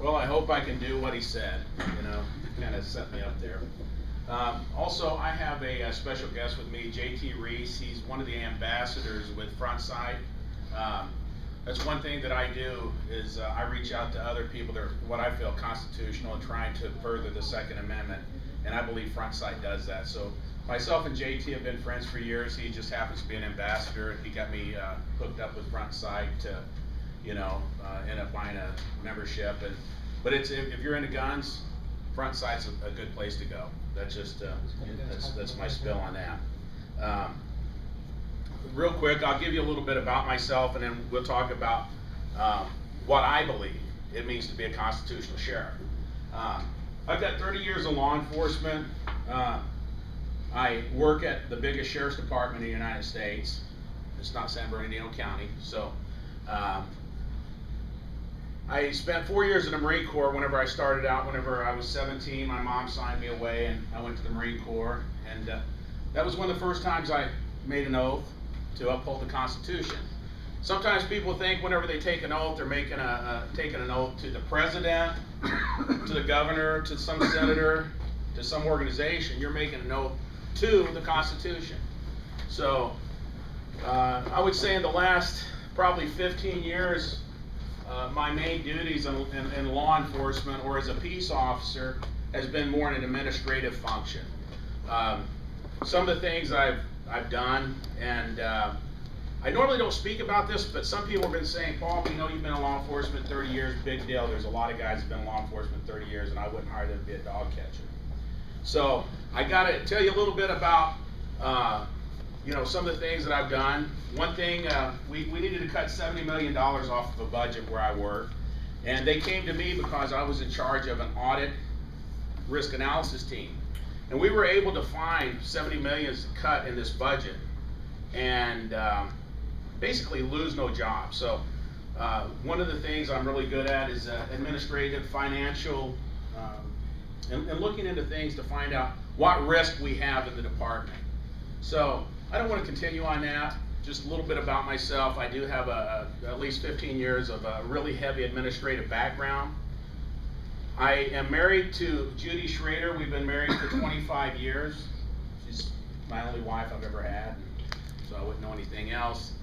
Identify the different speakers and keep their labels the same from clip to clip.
Speaker 1: Well, I hope I can do what he said, you know, kind of set me up there. Also, I have a special guest with me, JT Reese. He's one of the ambassadors with Frontside. That's one thing that I do is I reach out to other people that are what I feel constitutional and trying to further the Second Amendment, and I believe Frontside does that. So myself and JT have been friends for years. He just happens to be an ambassador. He got me hooked up with Frontside to, you know, end up buying a membership. But it's if you're into guns, Frontside's a good place to go. That's just that's my spill on that. Real quick, I'll give you a little bit about myself, and then we'll talk about what I believe it means to be a constitutional sheriff. I've got 30 years of law enforcement. I work at the biggest sheriff's department in the United States. It's not San Bernardino County. So I spent 4 years in the Marine Corps. Whenever I started out, whenever I was 17, my mom signed me away, and I went to the Marine Corps. And that was one of the first times I made an oath to uphold the Constitution. Sometimes people think whenever they take an oath, they're making taking an oath to the president, to the governor, to some senator, to some organization. You're making an oath to the Constitution. So I would say in the last probably 15 years, my main duties in law enforcement or as a peace officer has been more in an administrative function. Some of the things I've done, and I normally don't speak about this, but some people have been saying, Paul, we know you've been in law enforcement 30 years, big deal. There's a lot of guys who've been in law enforcement 30 years, and I wouldn't hire them to be a dog catcher. So I got to tell you a little bit about you know, some of the things that I've done. One thing, we needed to cut $70 million off of a budget where I work, and they came to me because I was in charge of an audit risk analysis team. And we were able to find $70 million cut in this budget and basically lose no job. So one of the things I'm really good at is administrative, financial, and looking into things to find out what risk we have in the department. So I don't want to continue on that. Just a little bit about myself. I do have at least 15 years of a really heavy administrative background. I am married to Judy Schrader. We've been married for 25 years. She's my only wife I've ever had, so I wouldn't know anything else.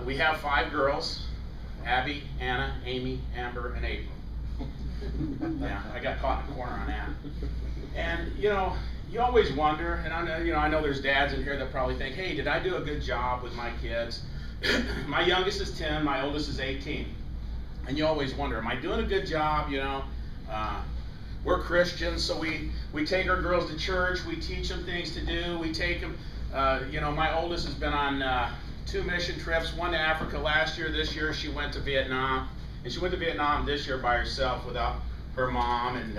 Speaker 1: We have 5 girls: Abby, Anna, Amy, Amber, and April. Yeah, I got caught in the corner on that. And you know, you always wonder, and I know there's dads in here that probably think, hey, did I do a good job with my kids? My youngest is 10, my oldest is 18. And you always wonder, am I doing a good job? You know, we're Christians, so we take our girls to church, we teach them things to do, we take them, you know, my oldest has been on 2 mission trips, one to Africa last year. This year she went to Vietnam, and she went to Vietnam this year by herself without her mom. And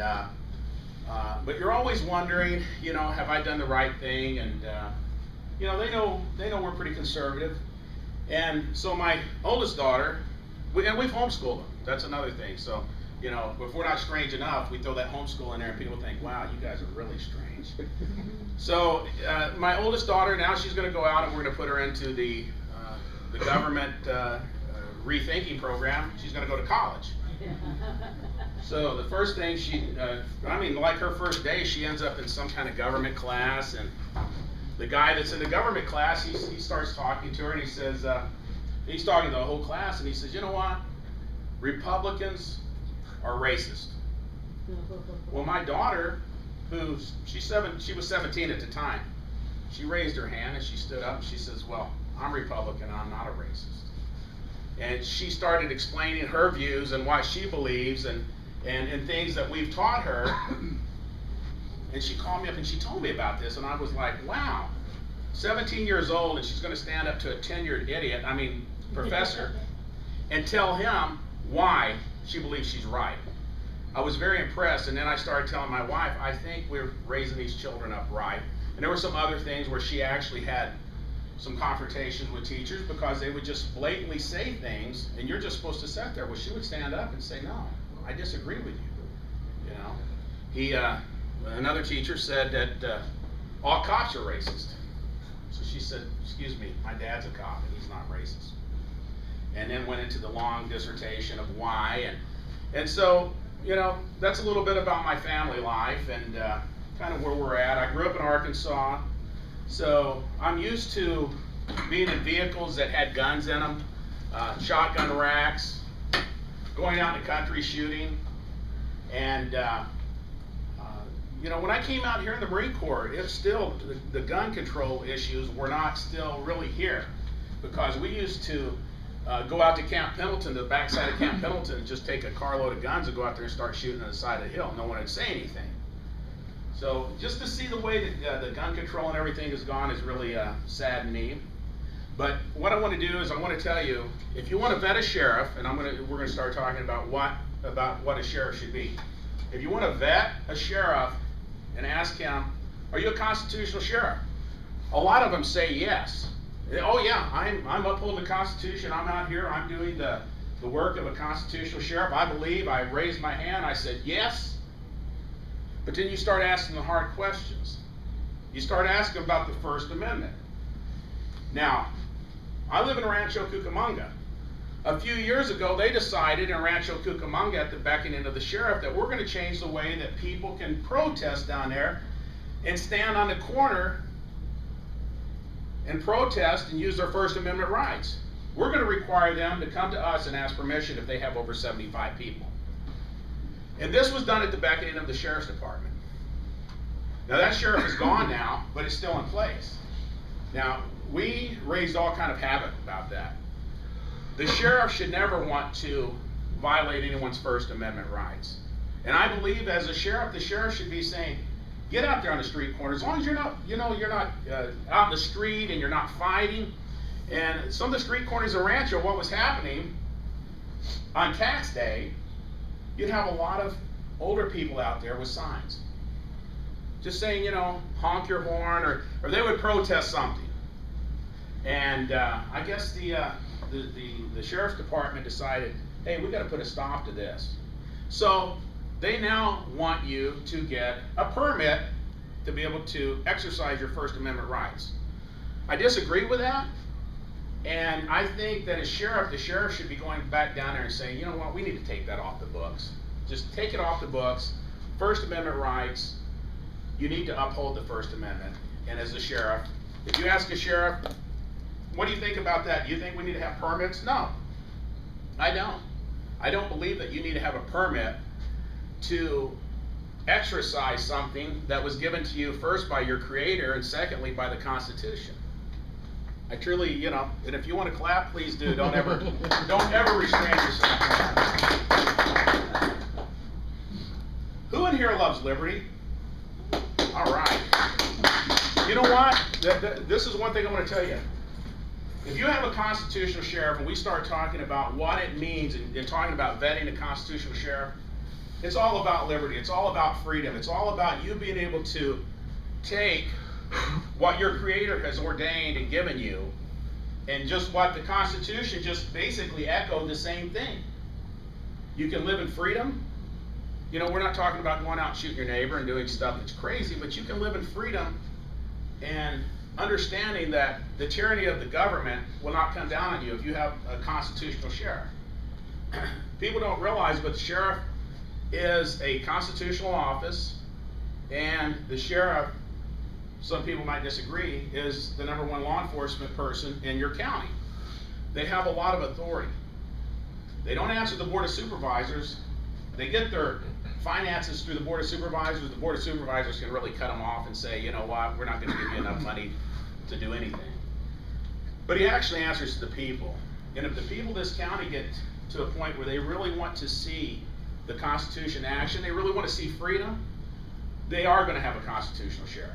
Speaker 1: but you're always wondering, you know, have I done the right thing? And you know, they know we're pretty conservative. And so my oldest daughter, we've homeschooled them. That's another thing. So, you know, if we're not strange enough, we throw that homeschool in there, and people think, wow, you guys are really strange. So my oldest daughter, now she's going to go out, and we're going to put her into the government rethinking program. She's going to go to college. So the first thing I mean, like her first day, she ends up in some kind of government class, and the guy that's in the government class, he starts talking to her, and he says, he's talking to the whole class, and he says, you know what? Republicans are racist. Well, my daughter, she was 17 at the time, she raised her hand and she stood up and she says, well, I'm Republican, I'm not a racist. And she started explaining her views and why she believes and things that we've taught her. And she called me up and she told me about this, and I was like, wow, 17 years old, and she's going to stand up to a tenured professor, and tell him why she believes she's right. I was very impressed, and then I started telling my wife, I think we're raising these children up right. And there were some other things where she actually had some confrontations with teachers because they would just blatantly say things, and you're just supposed to sit there. Well, she would stand up and say, no, I disagree with you. You know, another teacher said that all cops are racist. So she said, excuse me, my dad's a cop and he's not racist. And then went into the long dissertation of why. And so you know, that's a little bit about my family life and kind of where we're at. I grew up in Arkansas, so I'm used to being in vehicles that had guns in them, shotgun racks, going out in the country shooting, and you know, when I came out here in the Marine Corps, it's still, the gun control issues were not still really here, because we used to go out to Camp Pendleton, to the backside of Camp Pendleton, and just take a carload of guns and go out there and start shooting on the side of the hill. No one would say anything. So just to see the way that the gun control and everything has gone is really saddened me. But what I want to do is I want to tell you, if you want to vet a sheriff, and we're going to start talking about what a sheriff should be. If you want to vet a sheriff and ask him, are you a constitutional sheriff? A lot of them say yes. Oh yeah, I'm upholding the Constitution. I'm out here. I'm doing the work of a constitutional sheriff. I believe. I raised my hand. I said yes. But then you start asking the hard questions. You start asking about the First Amendment. Now, I live in Rancho Cucamonga. A few years ago, they decided in Rancho Cucamonga, at the beckoning of the sheriff, that we're going to change the way that people can protest down there and stand on the corner and protest and use their First Amendment rights. We're going to require them to come to us and ask permission if they have over 75 people. And this was done at the beckoning of the sheriff's department. Now that sheriff is gone now, but it's still in place. Now, we raised all kind of havoc about that. The sheriff should never want to violate anyone's First Amendment rights. And I believe as a sheriff, the sheriff should be saying, get out there on the street corner, as long as you're not, you're not out in the street and you're not fighting. And some of the street corners of Rancho, what was happening on tax day, you'd have a lot of older people out there with signs, just saying, you know, honk your horn, or they would protest something. And I guess the sheriff's department decided, hey, we got to put a stop to this. So they now want you to get a permit to be able to exercise your First Amendment rights. I disagree with that, and I think that as sheriff, the sheriff should be going back down there and saying, you know what, we need to take that off the books. Just take it off the books. First Amendment rights, you need to uphold the First Amendment. And as a sheriff, if you ask a sheriff, what do you think about that? Do you think we need to have permits? No, I don't. I don't believe that you need to have a permit to exercise something that was given to you first by your Creator and secondly by the Constitution. I truly, you know, and if you want to clap, please do. Don't ever restrain yourself. Who in here loves liberty? All right. You know what? This is one thing I want to tell you. If you have a constitutional sheriff and we start talking about what it means and talking about vetting a constitutional sheriff, it's all about liberty. It's all about freedom. It's all about you being able to take what your Creator has ordained and given you, and just what the Constitution just basically echoed the same thing. You can live in freedom. You know, we're not talking about going out and shooting your neighbor and doing stuff that's crazy, but you can live in freedom and understanding that the tyranny of the government will not come down on you if you have a constitutional sheriff. People don't realize, but the sheriff is a constitutional office, and the sheriff, some people might disagree, is the #1 law enforcement person in your county. They have a lot of authority. They don't answer the Board of Supervisors. They get their finances through the Board of Supervisors. The Board of Supervisors can really cut them off and say, you know what, we're not going to give you enough money to do anything. But he actually answers to the people. And if the people of this county get to a point where they really want to see the Constitution in action, they really want to see freedom, they are going to have a constitutional sheriff.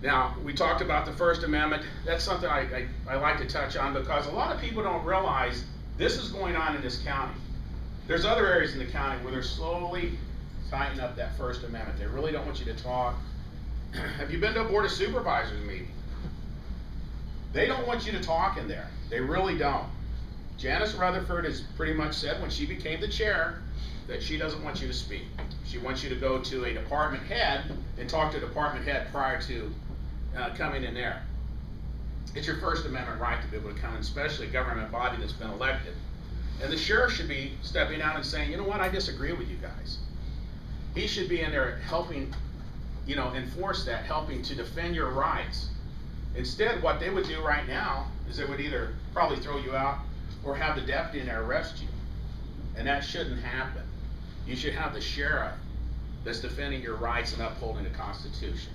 Speaker 1: Now, we talked about the First Amendment. That's something I like to touch on, because a lot of people don't realize this is going on in this county. There's other areas in the county where they're slowly tightening up that First Amendment. They really don't want you to talk. Have you been to a Board of Supervisors meeting? They don't want you to talk in there. They really don't. Janice Rutherford has pretty much said when she became the chair that she doesn't want you to speak. She wants you to go to a department head and talk to a department head prior to coming in there. It's your First Amendment right to be able to come in, especially a government body that's been elected. And the sheriff should be stepping out and saying, you know what, I disagree with you guys. He should be in there helping, enforce that, helping to defend your rights. Instead, what they would do right now is they would either probably throw you out or have the deputy in there arrest you. And that shouldn't happen. You should have the sheriff that's defending your rights and upholding the Constitution.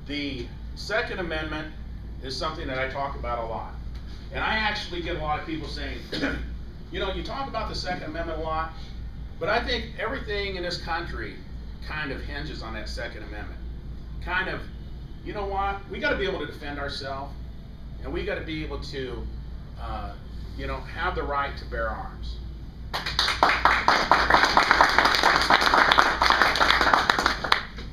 Speaker 1: The Second Amendment is something that I talk about a lot. And I actually get a lot of people saying, you talk about the Second Amendment a lot, but I think everything in this country kind of hinges on that Second Amendment. Kind of, you know what, we got to be able to defend ourselves, and we got to be able to, have the right to bear arms.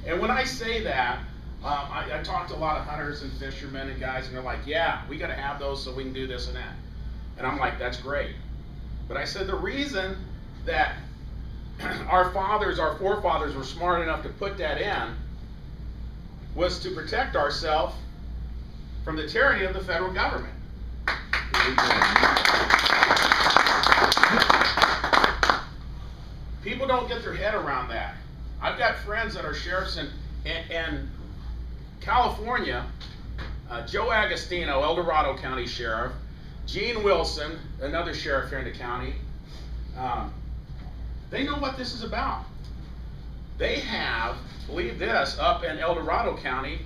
Speaker 1: And when I say that, I talk to a lot of hunters and fishermen and guys, and they're like, yeah, we got to have those so we can do this and that. And I'm like, that's great. But I said the reason that our forefathers were smart enough to put that in was to protect ourselves from the tyranny of the federal government. People don't get their head around that. I've got friends that are sheriffs in California, Joe Agostino, El Dorado County Sheriff, Gene Wilson, another sheriff here in the county. They know what this is about. They have, believe this, up in El Dorado County,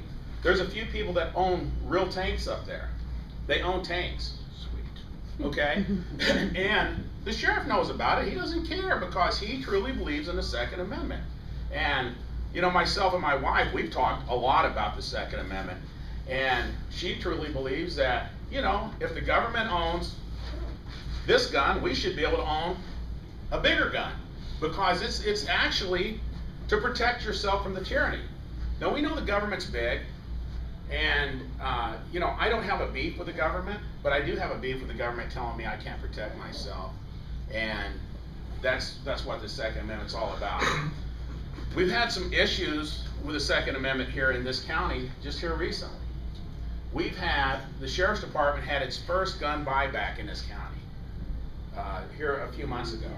Speaker 1: there's a few people that own real tanks up there. They own tanks. Sweet. Okay? And the sheriff knows about it. He doesn't care because he truly believes in the Second Amendment. And, myself and my wife, we've talked a lot about the Second Amendment. And she truly believes that, if the government owns this gun, we should be able to own a bigger gun. Because it's actually to protect yourself from the tyranny. Now, we know the government's big. And, I don't have a beef with the government, but I do have a beef with the government telling me I can't protect myself. And that's what the Second Amendment's all about. We've had some issues with the Second Amendment here in this county just here recently. The Sheriff's Department had its first gun buyback in this county here a few months ago.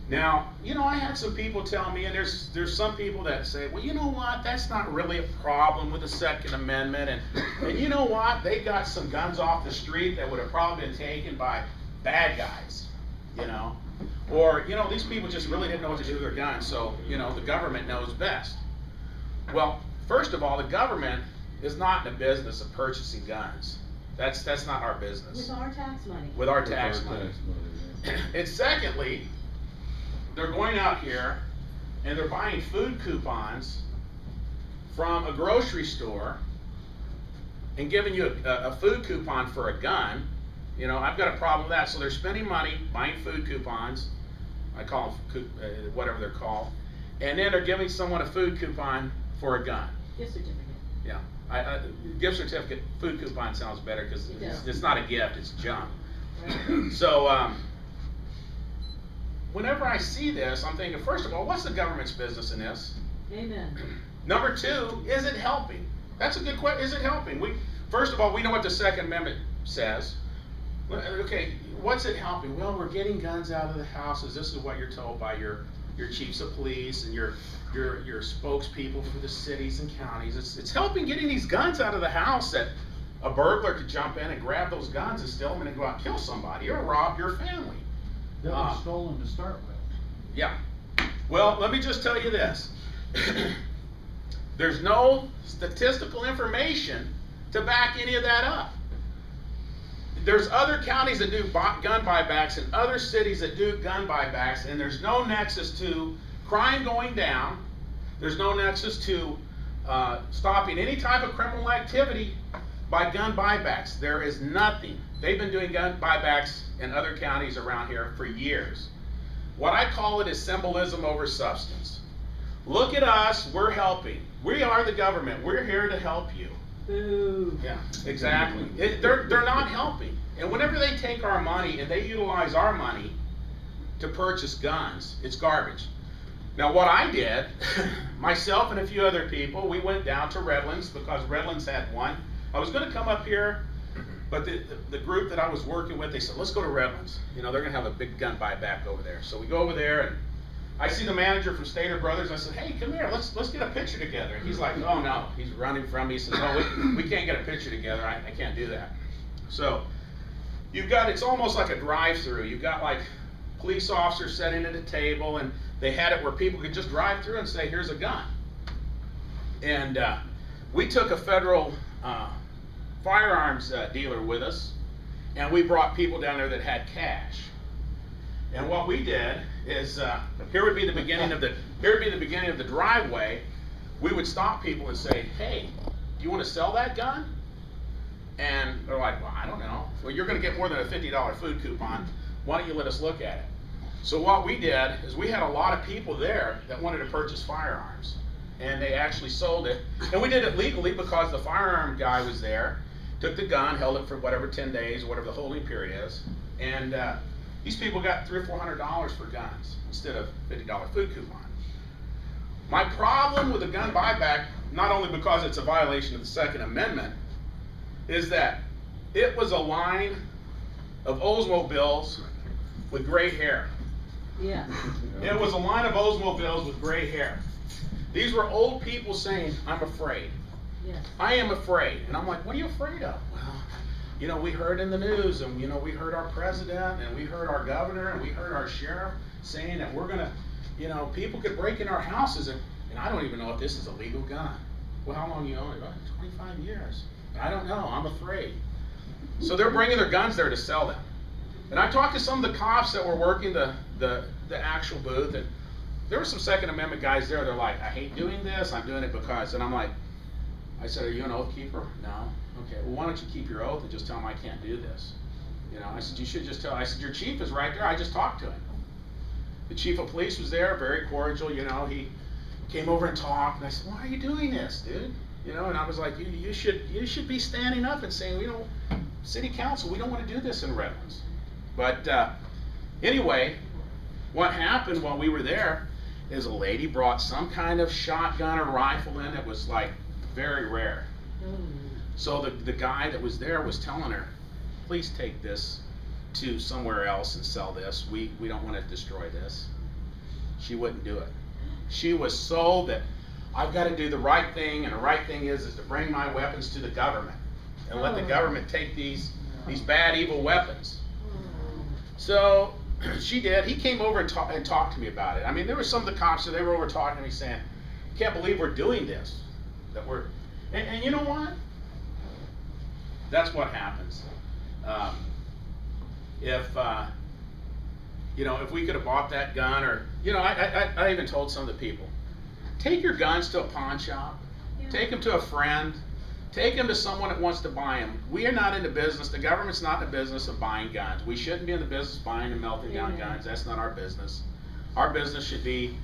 Speaker 1: Now, I had some people tell me, and there's some people that say, well, you know what, that's not really a problem with the Second Amendment, and you know what, they got some guns off the street that would have probably been taken by bad guys, or, these people just really didn't know what to do with their guns, so, the government knows best. Well, first of all, the government is not in the business of purchasing guns. That's not our business.
Speaker 2: With our tax money.
Speaker 1: With our tax money. And secondly, they're going out here and they're buying food coupons from a grocery store and giving you a food coupon for a gun. I've got a problem with that. So they're spending money buying food coupons. I call them whatever they're called. And then they're giving someone a food coupon for a gun.
Speaker 2: Gift certificate.
Speaker 1: Yeah. Gift certificate, food coupon sounds better because it's not a gift, it's junk. Right. So, whenever I see this, I'm thinking, first of all, what's the government's business in this?
Speaker 2: Amen.
Speaker 1: Number two, is it helping? That's a good question. Is it helping? First of all, we know what the Second Amendment says. Okay, what's it helping? Well, we're getting guns out of the houses. This is what you're told by your chiefs of police and your spokespeople for the cities and counties. It's helping getting these guns out of the house that a burglar could jump in and grab those guns and steal them and go out and kill somebody or rob your family.
Speaker 3: That was stolen to start with.
Speaker 1: Yeah. Well, let me just tell you this. There's no statistical information to back any of that up. There's other counties that do gun buybacks and other cities that do gun buybacks, and there's no nexus to crime going down. There's no nexus to stopping any type of criminal activity by gun buybacks. There is nothing. They've been doing gun buybacks in other counties around here for years. What I call it is symbolism over substance. Look at us, we're helping. We are the government. We're here to help you.
Speaker 2: Boo.
Speaker 1: Yeah, exactly. They're not helping. And whenever they take our money and they utilize our money to purchase guns, it's garbage. Now what I did, myself and a few other people, we went down to Redlands because Redlands had one. I was going to come up here But the group that I was working with, they said, let's go to Redlands. You know, they're going to have a big gun buyback over there. So we go over there, and I see the manager from Schrader Brothers. I said, hey, come here, let's get a picture together. And he's like, oh, no. He's running from me. He says, oh, we can't get a picture together. I can't do that. So you've got, it's almost like a drive-through. You've got like police officers sitting at a table, and they had it where people could just drive through and say, here's a gun. And we took a federal firearms dealer with us, and we brought people down there that had cash. And what we did is, here would be the beginning of the driveway. We would stop people and say, hey, do you want to sell that gun? And they're like, well, I don't know. Well, you're going to get more than a $50 food coupon. Why don't you let us look at it? So what we did is we had a lot of people there that wanted to purchase firearms, and they actually sold it. And we did it legally because the firearm guy was there, took the gun, held it for whatever 10 days, or whatever the holding period is, and these people got $300 or $400 for guns instead of $50 food coupon. My problem with the gun buyback, not only because it's a violation of the Second Amendment, is that it was a line of Oldsmobiles with gray hair.
Speaker 2: Yeah.
Speaker 1: It was a line of Oldsmobiles with gray hair. These were old people saying, I'm afraid.
Speaker 2: Yes.
Speaker 1: I am afraid. And I'm like, what are you afraid of? Well, you know, we heard in the news, and, you know, we heard our president, and we heard our governor, and we heard our sheriff saying that we're going to, you know, people could break in our houses, and I don't even know if this is a legal gun. Well, how long you own it? 25 years. I don't know. I'm afraid. So they're bringing their guns there to sell them. And I talked to some of the cops that were working the actual booth, and there were some Second Amendment guys there. They're like, I hate doing this. I'm doing it because, and I'm like, I said, are you an oath keeper? No. Okay, well, why don't you keep your oath and just tell him I can't do this? You know, I said, you should just tell, I said, your chief is right there. I just talked to him. The chief of police was there, very cordial, you know, he came over and talked, and I said, why are you doing this, dude? You know, and I was like, you should be standing up and saying, you know, city council, we don't want to do this in Redlands. But anyway, what happened while we were there is a lady brought some kind of shotgun or rifle in that was like very rare. So the guy that was there was telling her, please take this to somewhere else and sell this. We don't want to destroy this. She wouldn't do it. She was sold that I've got to do the right thing, and the right thing is to bring my weapons to the government and let the government take these bad, evil weapons. So she did. He came over and talked to me about it. I mean, there were some of the cops that they were over talking to me saying, can't believe we're doing this. And you know what? That's what happens. You know, if we could have bought that gun, or, you know, I even told some of the people, take your guns to a pawn shop, take them to a friend, take them to someone that wants to buy them. We are not in the business, the government's not in the business of buying guns. We shouldn't be in the business of buying and melting down guns. That's not our business. Our business should be,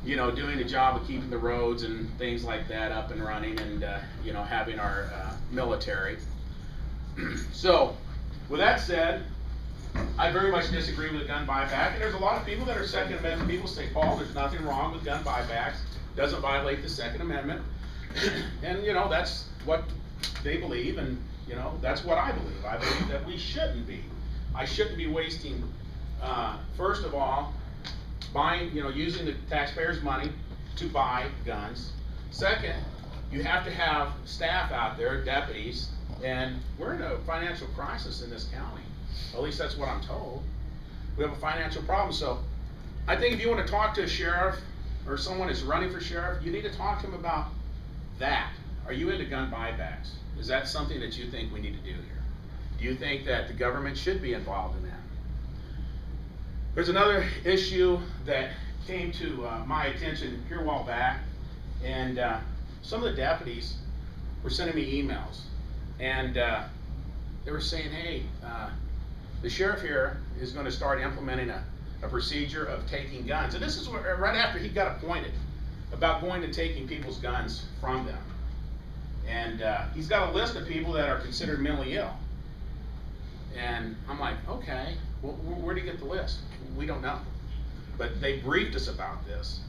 Speaker 1: you know, doing the job of keeping the roads and things like that up and running, and, you know, having our military. So, with that said, I very much disagree with the gun buyback, and there's a lot of people that are Second Amendment people say, Paul, there's nothing wrong with gun buybacks, doesn't violate the Second Amendment, and you know, that's what they believe, and you know, that's what I believe. I believe that we shouldn't be. I shouldn't be wasting, first of all, buying, you know, using the taxpayers' money to buy guns. Second, you have to have staff out there, deputies, and we're in a financial crisis in this county. At least that's what I'm told. We have a financial problem. So I think if you want to talk to a sheriff or someone that's running for sheriff, you need to talk to them about that. Are you into gun buybacks? Is that something that you think we need to do here? Do you think that the government should be involved in that? There's another issue that came to my attention here a while back, and some of the deputies were sending me emails, and they were saying, hey, the sheriff here is going to start implementing a procedure of taking guns. And this is right after he got appointed, about going and taking people's guns from them. And he's got a list of people that are considered mentally ill. And I'm like, okay, well, where did he get the list? We don't know. But they briefed us about this.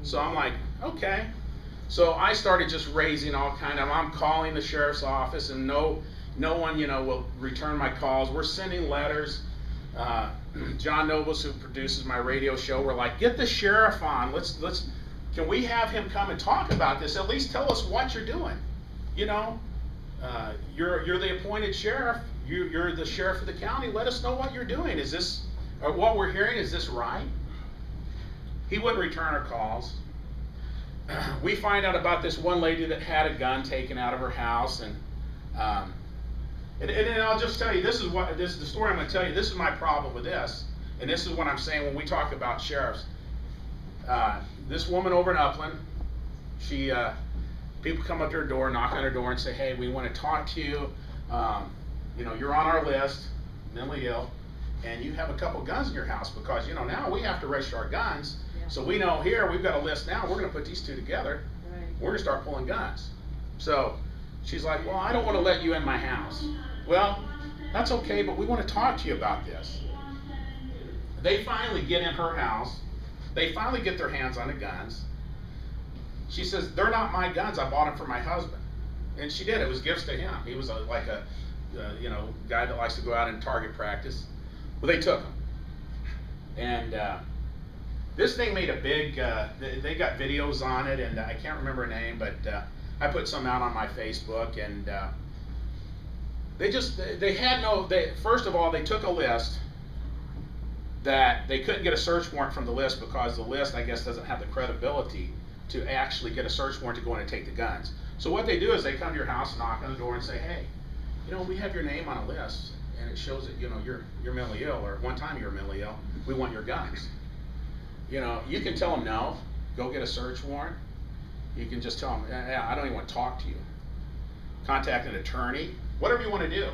Speaker 1: So I'm like, okay. So I started just raising all kind of, I'm calling the sheriff's office, and no no one, will return my calls. We're sending letters. John Nobles, who produces my radio show, we're like, get the sheriff on. Can we have him come and talk about this? At least tell us what you're doing. You're the appointed sheriff. You're the sheriff of the county. Let us know what you're doing. Is this, or what we're hearing, is this right? He wouldn't return our calls. We find out about this one lady that had a gun taken out of her house, and I'll just tell you, this is the story I'm going to tell you. This is my problem with this, and this is what I'm saying when we talk about sheriffs. This woman over in Upland, people come up to her door, knock on her door, and say, "Hey, we want to talk to you. You're on our list, mentally ill, and you have a couple guns in your house because now we have to register our guns." So we know here, we've got a list now, we're going to put these two together. Right. We're going to start pulling guns. So she's like, well, I don't want to let you in my house. Well, that's okay, but we want to talk to you about this. They finally get in her house. They finally get their hands on the guns. She says, they're not my guns, I bought them for my husband. And she did, it was gifts to him. He was like a guy that likes to go out and target practice. Well, they took them. And this thing made a big, they got videos on it, and I can't remember her name, but I put some out on my Facebook, and first of all, they took a list that they couldn't get a search warrant from the list because the list, I guess, doesn't have the credibility to actually get a search warrant to go in and take the guns. So what they do is they come to your house, knock on the door, and say, hey, we have your name on a list, and it shows that, you're mentally ill, or at one time you were mentally ill, we want your guns. You can tell them no, go get a search warrant. You can just tell them, yeah, I don't even want to talk to you. Contact an attorney, whatever you want to do.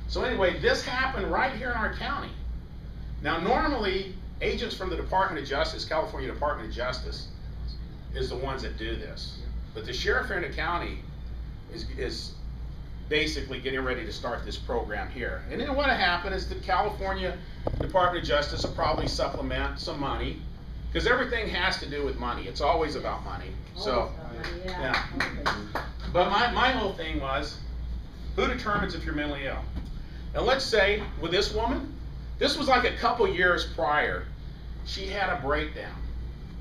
Speaker 1: So anyway, this happened right here in our county. Now normally, agents from the Department of Justice, California Department of Justice, is the ones that do this. But the sheriff here in the county is basically getting ready to start this program here. And then what happened is the California Department of Justice will probably supplement some money, because everything has to do with money. It's always about money. Yeah. But my whole thing was, who determines if you're mentally ill? And let's say with this woman, this was like a couple years prior, she had a breakdown.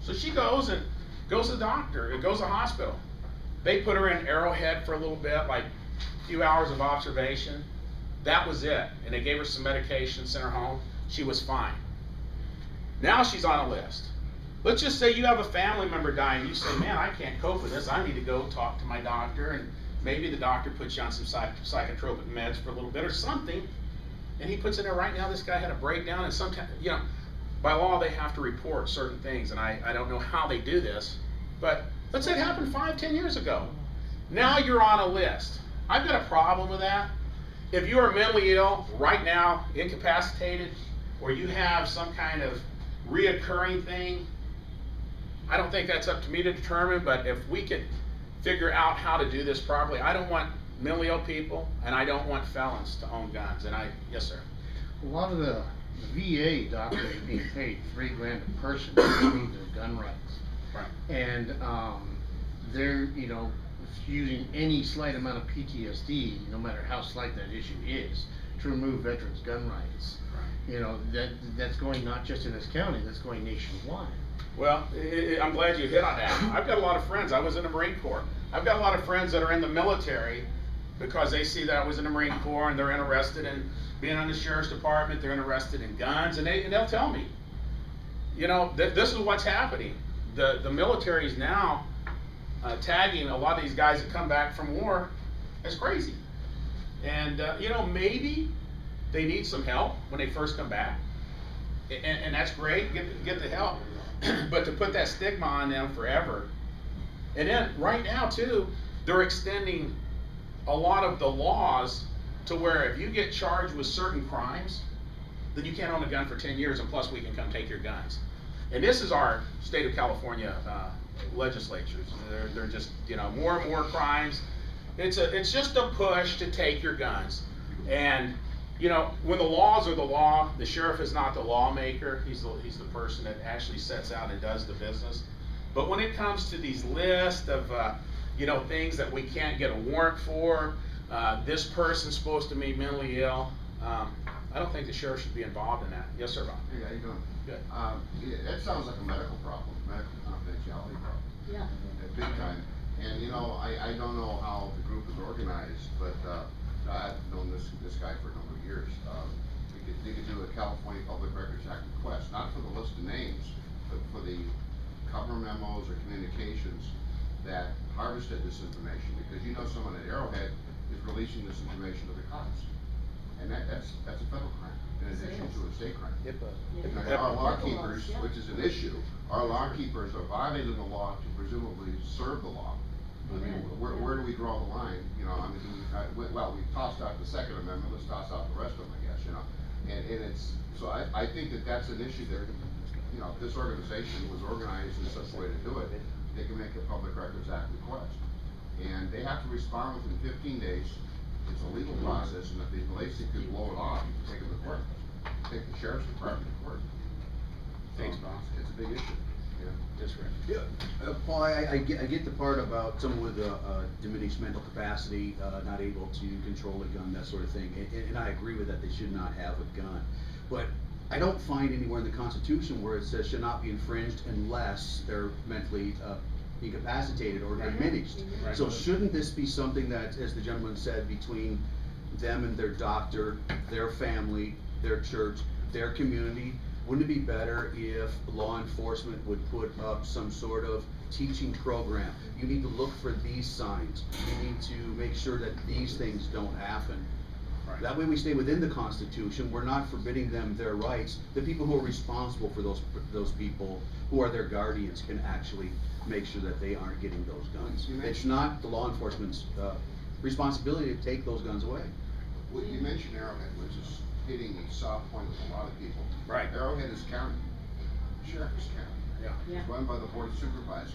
Speaker 1: So she goes to the doctor, goes to the hospital. They put her in Arrowhead for a little bit, like a few hours of observation. That was it. And they gave her some medication, sent her home. She was fine. Now she's on a list. Let's just say you have a family member dying. You say, man, I can't cope with this. I need to go talk to my doctor, and maybe the doctor puts you on some psychotropic meds for a little bit or something, and he puts in there, right now this guy had a breakdown, and sometimes, by law they have to report certain things, and I don't know how they do this, but let's say it happened 5-10 years ago. Now you're on a list. I've got a problem with that. If you are mentally ill right now, incapacitated, or you have some kind of reoccurring thing, I don't think that's up to me to determine, but if we could figure out how to do this properly, I don't want mentally ill people, and I don't want felons to own guns. And yes, sir.
Speaker 4: A lot of the VA doctors are being paid $3,000 a person to remove their gun rights.
Speaker 1: Right.
Speaker 4: And they're, using any slight amount of PTSD, no matter how slight that issue is, to remove veterans' gun rights. Right. That's going not just in this county, that's going nationwide.
Speaker 1: Well, I'm glad you hit on that. I've got a lot of friends. I was in the Marine Corps. I've got a lot of friends that are in the military because they see that I was in the Marine Corps, and they're interested in being on the Sheriff's Department. They're interested in guns, and they'll tell me, this is what's happening. The military is now tagging a lot of these guys that come back from war as crazy. And, maybe they need some help when they first come back. And that's great, get the help. But to put that stigma on them forever. And then right now too, they're extending a lot of the laws to where if you get charged with certain crimes, then you can't own a gun for 10 years, and plus we can come take your guns. And this is our state of California legislatures. They're just, more and more crimes. It's just a push to take your guns. And when the laws are the law, the sheriff is not the lawmaker. He's the person that actually sets out and does the business. But when it comes to these lists of things that we can't get a warrant for, this person's supposed to be mentally ill. I don't think the sheriff should be involved in that. Yes, sir, Bob?
Speaker 5: Hey, how you doing?
Speaker 1: Good.
Speaker 5: Yeah, that sounds like a medical problem, medical confidentiality problem.
Speaker 2: Yeah.
Speaker 5: Big time. And you know, I don't know how the group is organized, but, I've known this guy for a number of years. They could do a California Public Records Act request, not for the list of names, but for the cover memos or communications that harvested this information, because you know someone at Arrowhead is releasing this information to the cops. And that's a federal crime, in addition to a state crime. And our law keepers,
Speaker 2: Yeah.
Speaker 5: which is an issue, our law keepers are violating the law to presumably serve the law. I mean, where do we draw the line? You know, I mean, well, we tossed out the Second Amendment, let's toss out the rest of them, I guess, you know? And it's, so I think that that's an issue there. You know, if this organization was organized in such a way to do it, they can make a Public Records Act request. And they have to respond within 15 days. It's a legal process, and if they could blow it off, you can take them to court. Take the sheriff's department to court.
Speaker 1: Thanks, Bob.
Speaker 5: It's a big issue, yeah.
Speaker 1: Yes, Rick.
Speaker 6: Yeah, Paul, I get the part about someone with a diminished mental capacity, not able to control a gun, that sort of thing, and I agree with that, they should not have a gun. But I don't find anywhere in the Constitution where it says should not be infringed unless they're mentally incapacitated or diminished.
Speaker 1: Right.
Speaker 6: So shouldn't this be something that, as the gentleman said, between them and their doctor, their family, their church, their community? Wouldn't it be better if law enforcement would put up some sort of teaching program? You need to look for these signs. You need to make sure that these things don't happen.
Speaker 1: Right.
Speaker 6: That way we stay within the Constitution. We're not forbidding them their rights. The people who are responsible for those people, who are their guardians, can actually make sure that they aren't getting those guns. It's not the law enforcement's responsibility to take those guns away.
Speaker 5: Well, you mentioned Arrowhead, which is hitting a soft point with a lot of people.
Speaker 1: Right.
Speaker 5: Arrowhead is county, sheriff is county.
Speaker 1: Yeah.
Speaker 2: Yeah.
Speaker 5: It's run by the board of supervisors.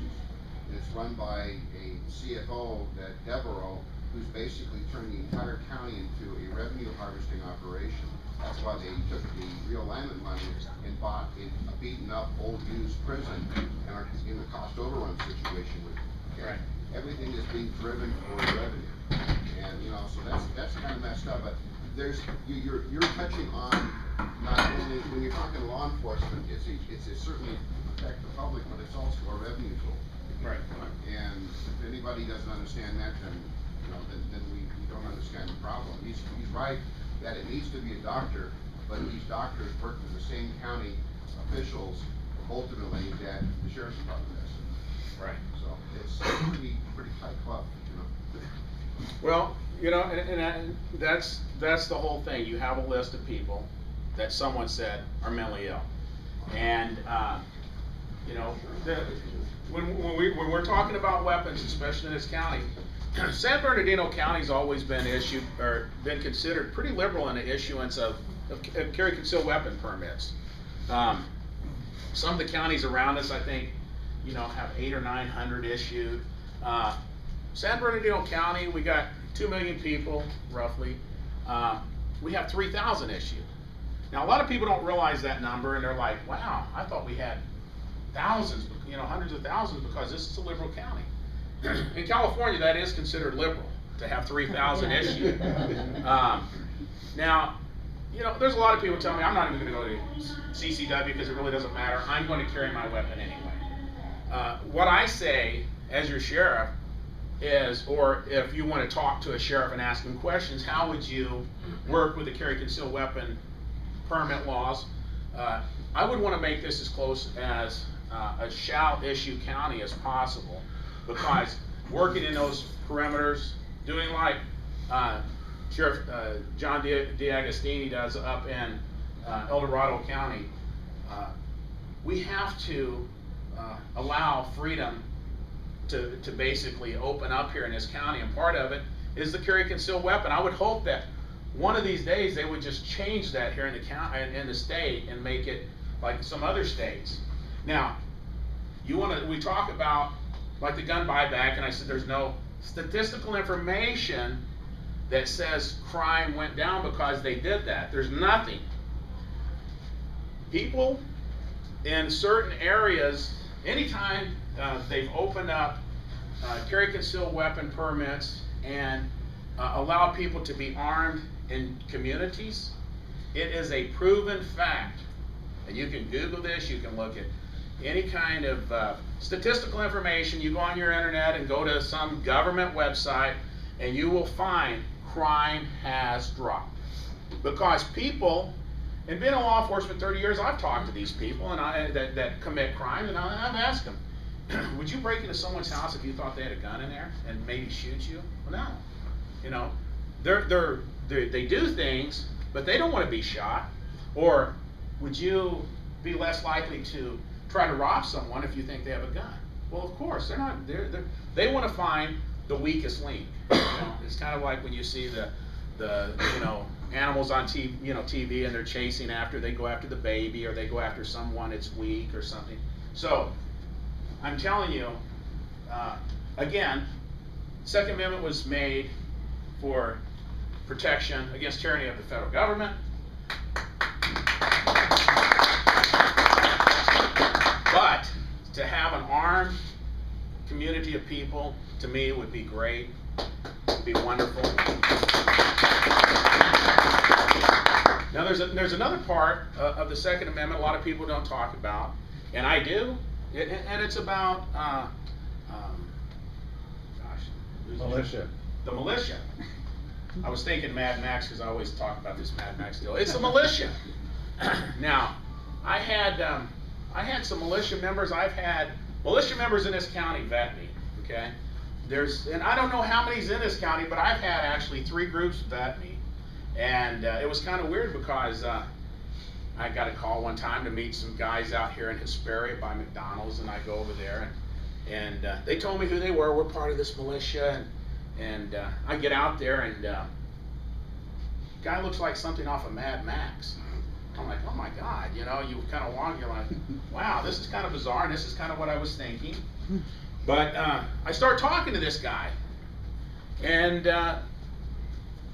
Speaker 5: It's run by a CFO, that Devereaux, who's basically turned the entire county into a revenue harvesting operation. That's why they took the realignment money and bought a beaten up, old used prison and are in the cost overrun situation with it. Okay?
Speaker 1: Right.
Speaker 5: Everything is being driven for revenue. And you know, so that's kind of messed up, but you're touching on not only, when you're talking law enforcement, it's certainly protect the public, but it's also a revenue tool.
Speaker 1: Right.
Speaker 5: And if anybody doesn't understand that, then, you know, then we don't understand the problem. He's right that it needs to be a doctor, but these doctors work for the same county officials ultimately that the sheriff's department does.
Speaker 1: Right.
Speaker 5: So it's pretty tight club, you know.
Speaker 1: Well, you know, and that's the whole thing. You have a list of people that someone said are mentally ill, and you know, when we're talking about weapons, especially in this county, San Bernardino County's always been considered pretty liberal in the issuance of carry concealed weapon permits. Some of the counties around us, I think, you know, have 800 or 900 issued. San Bernardino County, we got 2 million people, roughly. We have 3,000 issued. Now, a lot of people don't realize that number, and they're like, wow, I thought we had thousands, you know, hundreds of thousands, because this is a liberal county. In California, that is considered liberal, to have 3,000 issued. Now, you know, there's a lot of people telling me, I'm not even going to go to CCW because it really doesn't matter. I'm going to carry my weapon anyway. What I say, as your sheriff, is, or if you want to talk to a sheriff and ask him questions, how would you work with the carry concealed weapon permit laws? I would want to make this as close as a shall issue county as possible, because working in those perimeters, doing like Sheriff John D'Agostini does up in El Dorado County, we have to allow freedom to basically open up here in this county, and part of it is the carry concealed weapon. I would hope that one of these days they would just change that here in the county, in the state, and make it like some other states. Now, we talk about like the gun buyback, and I said there's no statistical information that says crime went down because they did that. There's nothing. People in certain areas, anytime they've opened up carry concealed weapon permits, and allow people to be armed in communities. It is a proven fact. And you can Google this, you can look at any kind of statistical information. You go on your internet and go to some government website, and you will find crime has dropped. Because people, and being in law enforcement 30 years, I've talked to these people and that commit crime, and I've asked them, would you break into someone's house if you thought they had a gun in there and maybe shoot you? Well, no. You know, they do things, but they don't want to be shot. Or would you be less likely to try to rob someone if you think they have a gun? Well, of course, they're not. They want to find the weakest link. You know, it's kind of like when you see the animals on TV and they're chasing after. They go after the baby, or they go after someone that's weak or something. So I'm telling you, again, Second Amendment was made for protection against tyranny of the federal government. But to have an armed community of people, to me, would be great, would be wonderful. Now there's another part of the Second Amendment a lot of people don't talk about, and I do, and it's about
Speaker 6: Militia.
Speaker 1: The militia. I was thinking Mad Max because I always talk about this Mad Max deal. It's a militia. Now, I had some militia members. I've had militia members in this county vet me. Okay, and I don't know how many's in this county, but I've had actually 3 groups vet me, and it was kind of weird because I got a call one time to meet some guys out here in Hesperia by McDonald's, and I go over there, and they told me who they were. We're part of this militia, and I get out there, and guy looks like something off of Mad Max. I'm like, oh my God, you know, you kind of walk, you're like, wow, this is kind of bizarre, and this is kind of what I was thinking. But I start talking to this guy, and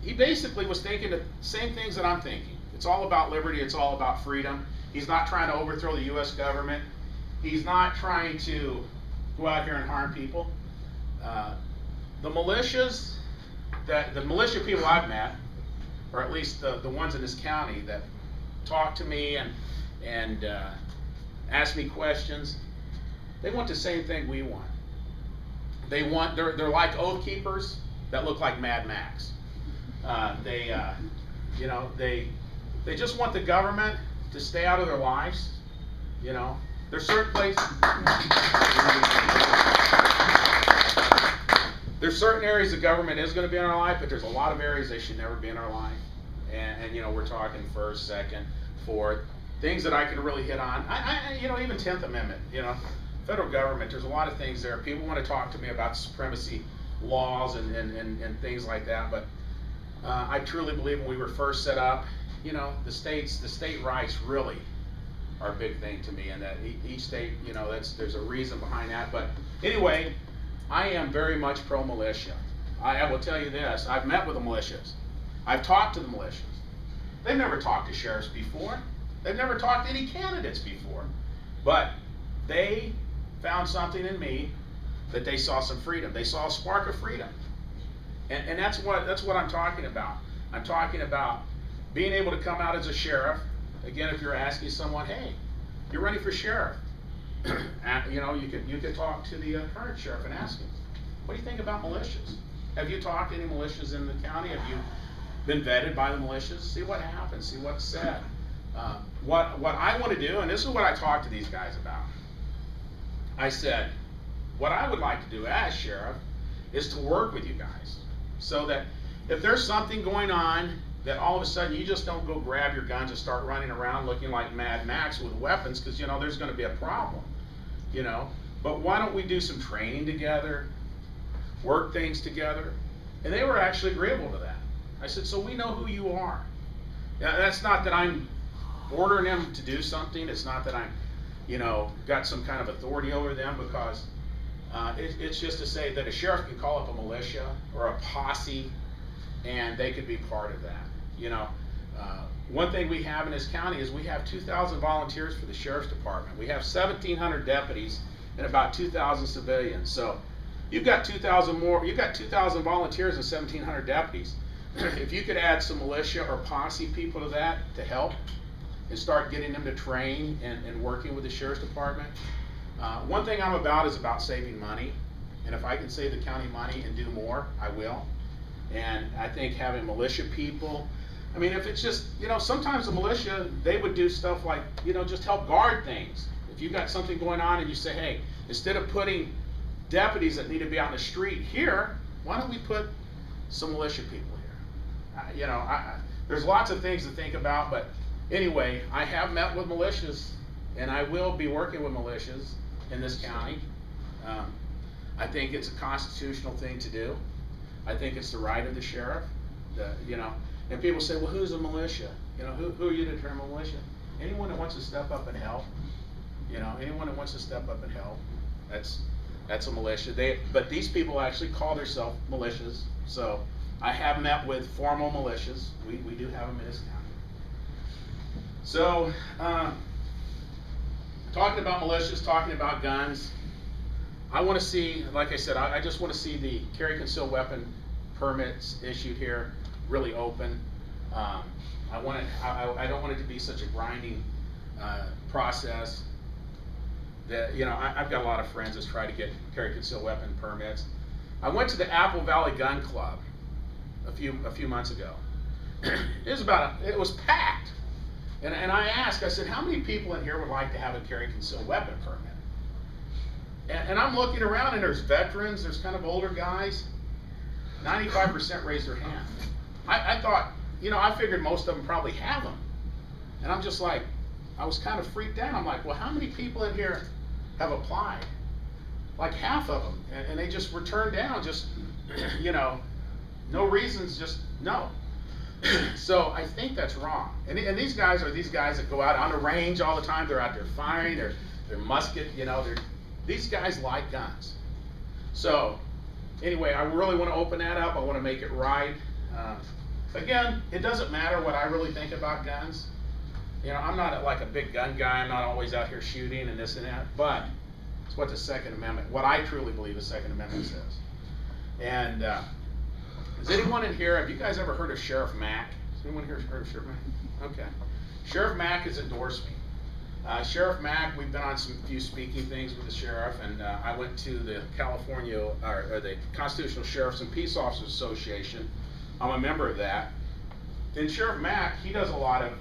Speaker 1: he basically was thinking the same things that I'm thinking. It's all about liberty, it's all about freedom. He's not trying to overthrow the U.S. government. He's not trying to go out here and harm people. The militias, the militia people I've met, or at least the ones in this county that talk to me and ask me questions, they want the same thing we want. They're like oath keepers that look like Mad Max. They just want the government to stay out of their lives. You know, there's certain places. There's certain areas the government is going to be in our life, but there's a lot of areas they should never be in our life. And you know, we're talking first, second, fourth, things that I can really hit on. Even 10th Amendment, you know, federal government, there's a lot of things there. People want to talk to me about supremacy laws and things like that, but I truly believe when we were first set up, you know, the state rights really are a big thing to me, and that each state, you know, there's a reason behind that. But anyway, I am very much pro-militia. I will tell you this, I've met with the militias. I've talked to the militias. They've never talked to sheriffs before. They've never talked to any candidates before. But they found something in me that they saw some freedom. They saw a spark of freedom. And that's what I'm talking about. I'm talking about being able to come out as a sheriff. Again, if you're asking someone, hey, you're running for sheriff, you know, you could talk to the current sheriff and ask him, what do you think about militias? Have you talked to any militias in the county? Have you been vetted by the militias? See what happens, see what's said. What I want to do, and this is what I talked to these guys about. I said, what I would like to do as sheriff is to work with you guys so that if there's something going on that all of a sudden you just don't go grab your guns and start running around looking like Mad Max with weapons, because you know there's going to be a problem, you know. But why don't we do some training together, work things together? And they were actually agreeable to that. I said, so we know who you are. Now, that's not that I'm ordering them to do something. It's not that I'm, you know, got some kind of authority over them, because it's just to say that a sheriff can call up a militia or a posse, and they could be part of that. You know, one thing we have in this county is we have 2,000 volunteers for the sheriff's department. We have 1,700 deputies and about 2,000 civilians. So You've got 2,000 more, you've got 2,000 volunteers and 1,700 deputies. If you could add some militia or posse people to that to help and start getting them to train and working with the sheriff's department. One thing I'm about is about saving money. And if I can save the county money and do more, I will. And I think having militia people, I mean, if it's just, you know, sometimes the militia, they would do stuff like, you know, just help guard things. If you've got something going on and you say, hey, instead of putting deputies that need to be out in the street here, why don't we put some militia people here? You know, there's lots of things to think about, but anyway, I have met with militias, and I will be working with militias in this county. I think it's a constitutional thing to do. I think it's the right of the sheriff. You know, and people say, well, who's a militia? You know, who are you to determine militia? Anyone that wants to step up and help. You know, anyone that wants to step up and help. That's a militia. But these people actually call themselves militias. So I have met with formal militias. We do have them in this county. So, talking about militias, talking about guns, I want to see, like I said, I just want to see the carry concealed weapon permits issued here really open. I don't want it to be such a grinding process. That, you know, I've got a lot of friends that try to get carry concealed weapon permits. I went to the Apple Valley Gun Club a few months ago. It was packed. And I asked, I said, how many people in here would like to have a carry concealed weapon permit? And I'm looking around, and there's veterans, there's kind of older guys. 95% raised their hand. I thought, you know, I figured most of them probably have them. And I'm just like, I was kind of freaked out. I'm like, well, how many people in here have applied? Like half of them. And they just were turned down, just, you know, no reasons, just no. So I think that's wrong. And these guys are these guys that go out on the range all the time. They're out there firing, they're musket, you know, these guys like guns. So anyway, I really want to open that up. I want to make it right. Again, it doesn't matter what I really think about guns. You know, I'm not like a big gun guy. I'm not always out here shooting and this and that. But it's what the Second Amendment, what I truly believe the Second Amendment says. And has anyone in here, have you guys ever heard of Sheriff Mack? Has anyone here heard of Sheriff Mack? Okay. Sheriff Mack has endorsed me. Sheriff Mack, we've been on some few speaking things with the sheriff, and I went to the the Constitutional Sheriffs and Peace Officers Association. I'm a member of that. And Sheriff Mack, he does a lot of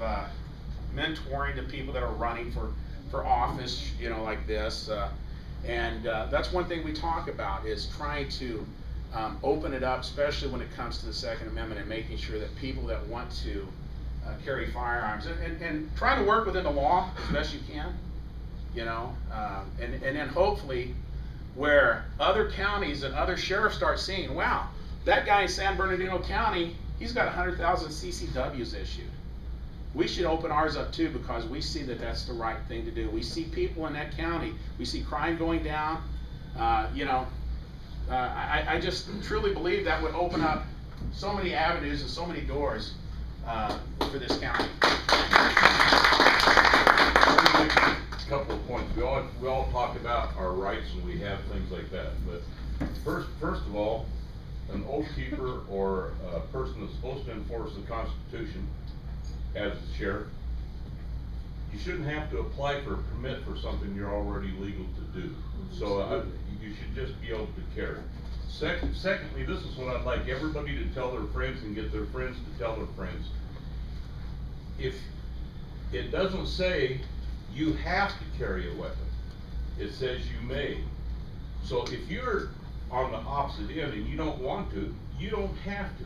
Speaker 1: mentoring to people that are running for office, you know, like this. And that's one thing we talk about, is trying to open it up, especially when it comes to the Second Amendment, and making sure that people that want to carry firearms and try to work within the law as best you can, you know, and then hopefully where other counties and other sheriffs start seeing, wow, that guy in San Bernardino County, he's got 100,000 CCWs issued. We should open ours up too, because we see that that's the right thing to do. We see people in that county, we see crime going down, you know. I just truly believe that would open up so many avenues and so many doors for this county.
Speaker 7: A couple of points. We all talk about our rights and we have things like that. But first of all, an oath keeper or a person that's supposed to enforce the Constitution as the sheriff, you shouldn't have to apply for a permit for something you're already legal to do. So you should just be able to carry. Secondly, this is what I'd like everybody to tell their friends and get their friends to tell their friends. If it doesn't say you have to carry a weapon, it says you may. So if you're on the opposite end and you don't want to, you don't have to.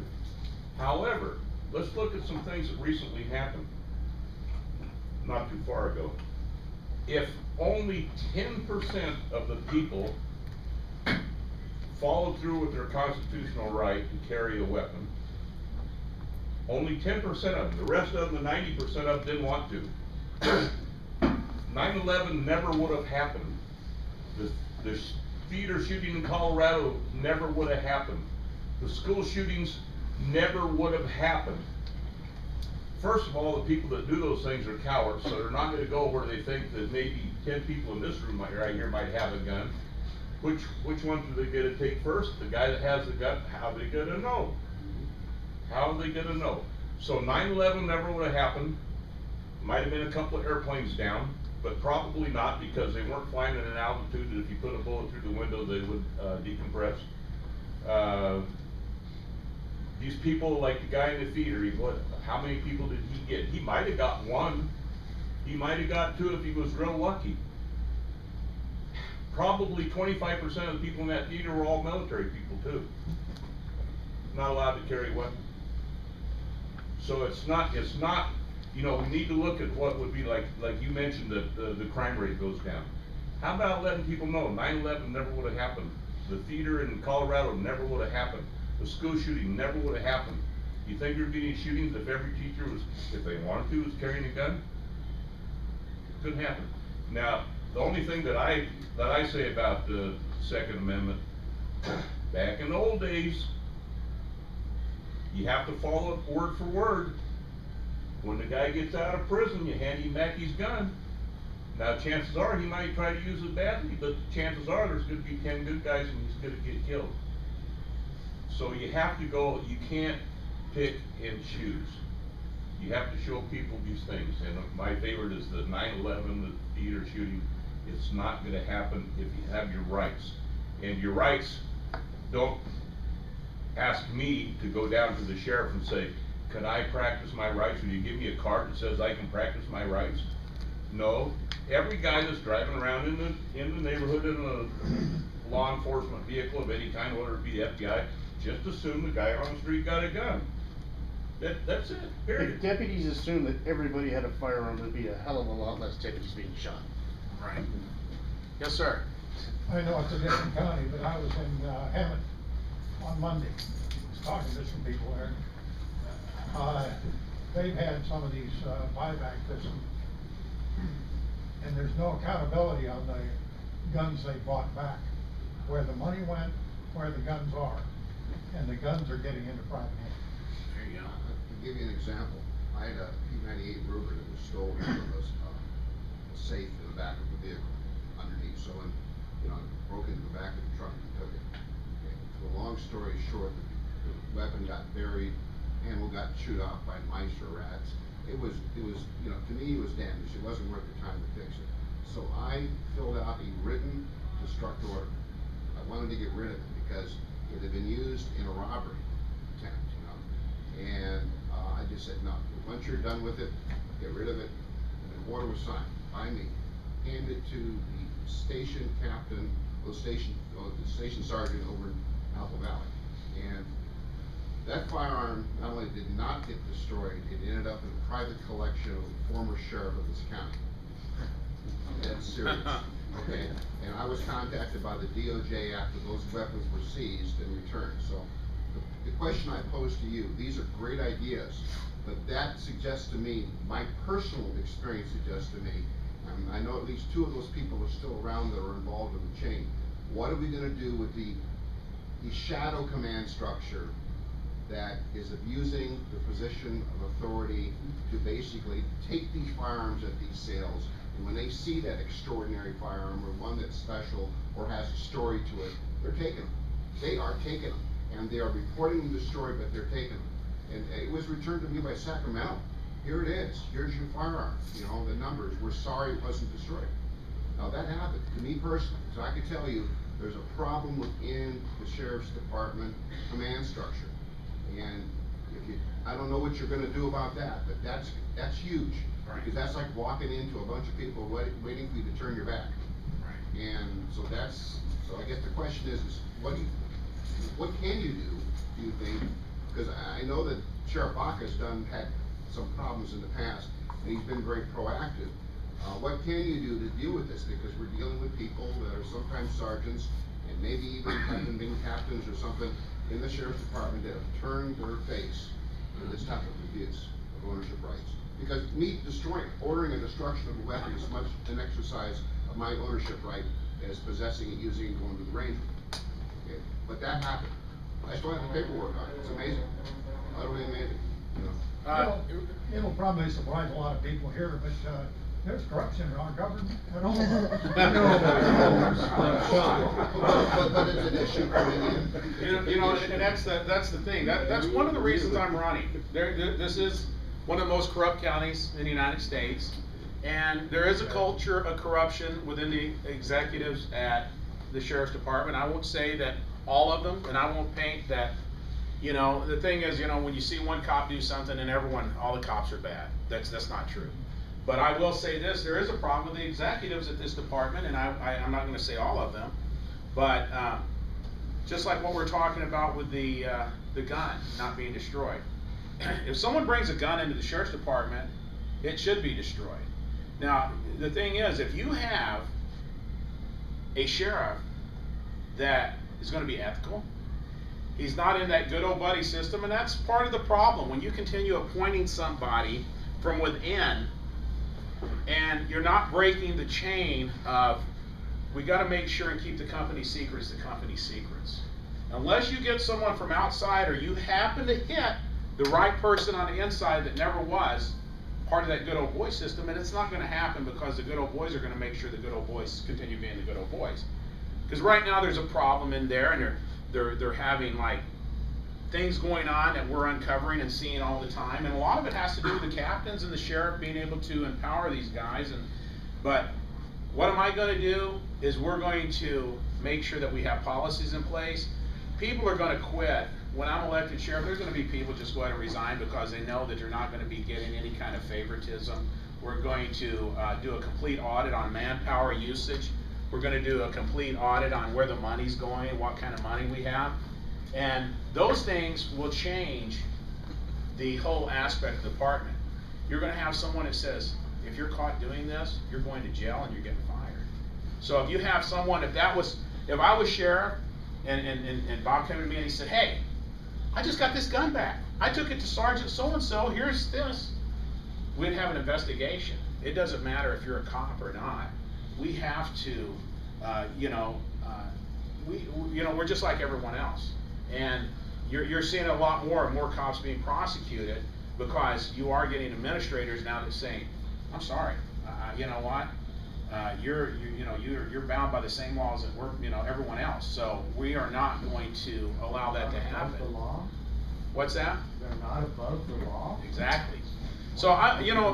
Speaker 7: However, let's look at some things that recently happened, not too far ago. If only 10% of the people followed through with their constitutional right to carry a weapon, only 10% of them, the rest of them, the 90% of them didn't want to. 9/11 never would have happened. The theater shooting in Colorado never would have happened. The school shootings never would have happened. First of all, the people that do those things are cowards, so they're not going to go where they think that maybe 10 people in this room right here might have a gun. which ones are they gonna take first? The guy that has the gun, how they gonna know? How are they gonna know? So 9/11 never would've happened. Might have been a couple of airplanes down, but probably not, because they weren't flying at an altitude that if you put a bullet through the window, they would decompress. These people, like the guy in the theater, how many people did he get? He might have got one. He might have got two if he was real lucky. Probably 25% of the people in that theater were all military people too. Not allowed to carry weapons. So it's not, you know, we need to look at what would be like you mentioned, that the crime rate goes down. How about letting people know 9/11 never would have happened? The theater in Colorado never would have happened. The school shooting never would have happened. You think there'd be any shootings if every teacher was, if they wanted to, was carrying a gun? Couldn't happen. Now, the only thing that I say about the Second Amendment, back in the old days, you have to follow it word for word. When the guy gets out of prison, you hand him back his gun. Now, chances are he might try to use it badly, but chances are there's gonna be 10 good guys and he's gonna get killed. So you have to go, you can't pick and choose. You have to show people these things, and my favorite is the 9/11, the theater shooting. It's not gonna happen if you have your rights. And your rights, don't ask me to go down to the sheriff and say, can I practice my rights? Will you give me a card that says I can practice my rights? No, every guy that's driving around in the neighborhood in a law enforcement vehicle of any kind, whether it be the FBI, just assume the guy on the street got a gun. That's it, period.
Speaker 4: If deputies assume that everybody had a firearm, there'd be a hell of a lot less deputies being shot.
Speaker 1: Right. Yes, sir.
Speaker 8: I know it's a different county, but I was in Hammond on Monday, talking to some people there. They've had some of these buyback systems, and there's no accountability on the guns they bought back, where the money went, where the guns are, and the guns are getting into private hands.
Speaker 1: There you go.
Speaker 5: To give you an example, I had a P98 Ruger that was stolen from a safe in the back of the vehicle underneath. So, broke into the back of the truck and took it. Okay. So, long story short, the weapon got buried, handle got chewed off by mice or rats. It was, to me, it was damaged. It wasn't worth the time to fix it. So I filled out a written destruct order. I wanted to get rid of it because it had been used in a robbery attempt, and I just said, no, once you're done with it, get rid of it. And the order was signed by me, handed to the station captain, the station sergeant over in Apple Valley. And that firearm not only did not get destroyed, it ended up in a private collection of the former sheriff of this county. That's serious, okay? And I was contacted by the DOJ after those weapons were seized and returned. So the question I pose to you, these are great ideas, but that suggests to me, my personal experience suggests to me, I know at least 2 of those people are still around that are involved in the chain. What are we gonna do with the shadow command structure that is abusing the position of authority to basically take these firearms at these sales, and when they see that extraordinary firearm or one that's special or has a story to it, they're taking them. They are taking them, and they are reporting the story, but they're taking them. And it was returned to me by Sacramento. Here it is, here's your firearm, the numbers, we're sorry it wasn't destroyed. Now that happened to me personally, so I can tell you there's a problem within the Sheriff's Department command structure. And I don't know what you're gonna do about that, but that's huge.
Speaker 1: Right.
Speaker 5: Because that's like walking into a bunch of people waiting for you to turn your back.
Speaker 1: Right.
Speaker 5: And so I guess the question is what can you do you think? Because I know that Sheriff Baca's had some problems in the past, and he's been very proactive. What can you do to deal with this? Because we're dealing with people that are sometimes sergeants, and maybe even have been captains or something in the Sheriff's Department that have turned their face to this type of abuse of ownership rights. Because me ordering a destruction of a weapon is much an exercise of my ownership right as possessing it, using it, going to the range. Okay. But that happened. I still have the paperwork on it. It's amazing. Utterly amazing.
Speaker 8: It'll probably surprise a lot of people here, but There's corruption in our government at all.
Speaker 5: But it's an issue coming in.
Speaker 1: You know, and that's the thing. That's one of the reasons I'm running. This is one of the most corrupt counties in the United States, and there is a culture of corruption within the executives at the sheriff's department. I won't say that all of them, and I won't paint that. You know, the thing is, you know, when you see one cop do something and all the cops are bad. That's not true. But I will say this, there is a problem with the executives at this department, and I'm not gonna say all of them, but, just like what we're talking about with the gun not being destroyed. If someone brings a gun into the sheriff's department, it should be destroyed. Now, the thing is, if you have a sheriff that is gonna be ethical, he's not in that good old buddy system, and that's part of the problem. When you continue appointing somebody from within, and you're not breaking the chain of, we gotta make sure and keep the company secrets the company secrets. Unless you get someone from outside, or you happen to hit the right person on the inside that never was part of that good old boy system, and it's not gonna happen, because the good old boys are gonna make sure the good old boys continue being the good old boys. Because right now there's a problem in there, and they're having like things going on that we're uncovering and seeing all the time, and a lot of it has to do with the captains and the sheriff being able to empower these guys. But what am I going to do is we're going to make sure that we have policies in place. People are going to quit. When I'm elected sheriff, there's going to be people just go ahead and resign because they know that they're not going to be getting any kind of favoritism. We're going to do a complete audit on manpower usage. We're going to do a complete audit on where the money's going, what kind of money we have. And those things will change the whole aspect of the department. You're going to have someone that says, if you're caught doing this, you're going to jail and you're getting fired. So if you have someone, if I was sheriff and Bob came to me and he said, hey, I just got this gun back. I took it to Sergeant so-and-so, here's this. We'd have an investigation. It doesn't matter if you're a cop or not. We have to, we're just like everyone else. And you're seeing a lot more and more cops being prosecuted because you are getting administrators now that saying, I'm sorry, you know what? You're bound by the same laws that we're, everyone else. So we are not going to allow that to happen.
Speaker 3: Above the law?
Speaker 1: What's that?
Speaker 3: They're not above the law?
Speaker 1: Exactly. So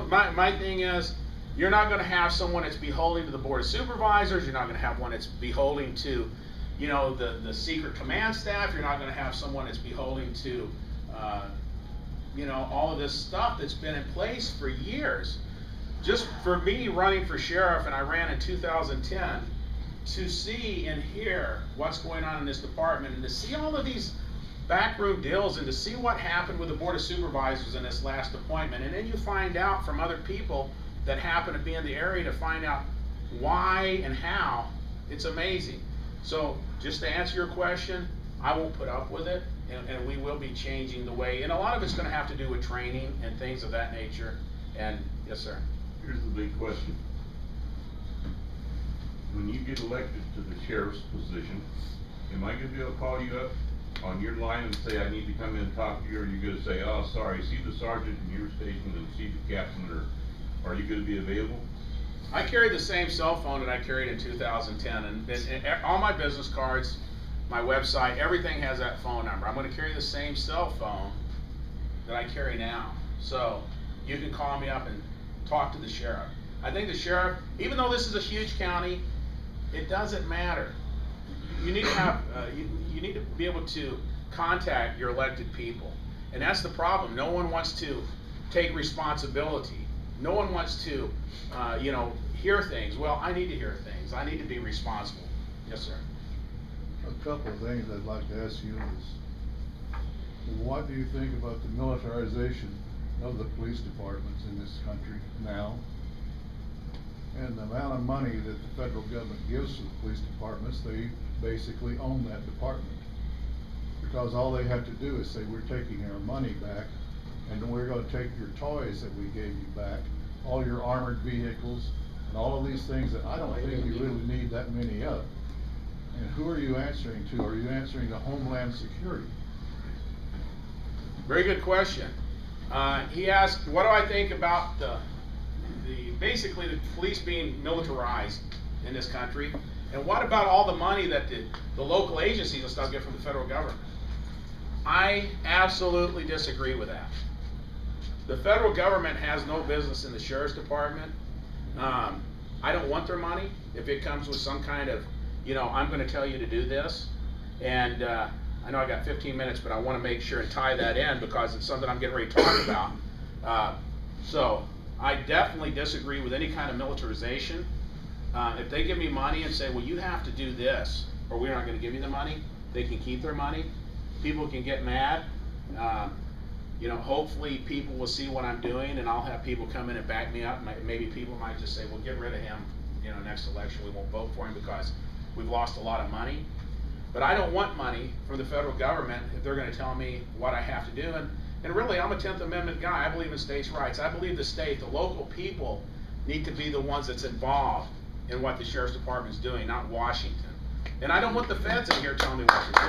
Speaker 1: my thing is, you're not going to have someone that's beholden to the board of supervisors. You're not going to have one that's beholden to, the secret command staff. You're not going to have someone that's beholden to, all of this stuff that's been in place for years. Just for me running for sheriff, and I ran in 2010, to see and hear what's going on in this department, and to see all of these backroom deals, and to see what happened with the board of supervisors in this last appointment, and then you find out from other people that happen to be in the area to find out why and how. It's amazing. So just to answer your question, I won't put up with it, and we will be changing the way, and a lot of it's going to have to do with training and things of that nature. And yes, sir.
Speaker 7: Here's the big question. When you get elected to the sheriff's position, am I going to be able to call you up on your line and say, I need to come in and talk to you, or are you going to say, oh, sorry, see the sergeant in your station and see the captain, or are you going to be available?
Speaker 1: I carry the same cell phone that I carried in 2010, and all my business cards, my website, everything has that phone number. I'm going to carry the same cell phone that I carry now. So you can call me up and talk to the sheriff. I think the sheriff, even though this is a huge county, it doesn't matter. You need to have, you need to be able to contact your elected people. And that's the problem. No one wants to take responsibility. No one wants to, hear things. Well, I need to hear things. I need to be responsible. Yes, sir.
Speaker 9: A couple of things I'd like to ask you is, what do you think about the militarization of the police departments in this country now? And the amount of money that the federal government gives to the police departments, they basically own that department. Because all they have to do is say, we're taking our money back, and we're going to take your toys that we gave you back, all your armored vehicles, and all of these things that I don't think you really need that many of. And who are you answering to? Are you answering to Homeland Security?
Speaker 1: Very good question. He asked, what do I think about basically the police being militarized in this country? And what about all the money that the local agencies and stuff get from the federal government? I absolutely disagree with that. The federal government has no business in the sheriff's department. I don't want their money if it comes with some kind of, I'm going to tell you to do this. And I know I got 15 minutes, but I want to make sure and tie that in because it's something I'm getting ready to talk about. So I definitely disagree with any kind of militarization. If they give me money and say, well, you have to do this, or we're not going to give you the money, they can keep their money. People can get mad. Hopefully people will see what I'm doing, and I'll have people come in and back me up. Maybe people might just say, well, get rid of him. Next election we won't vote for him because we've lost a lot of money. But I don't want money from the federal government if they're going to tell me what I have to do. And really, I'm a 10th Amendment guy. I believe in states' rights. I believe the local people need to be the ones that's involved in what the sheriff's department is doing, not Washington. And I don't want the feds in here telling me what to do.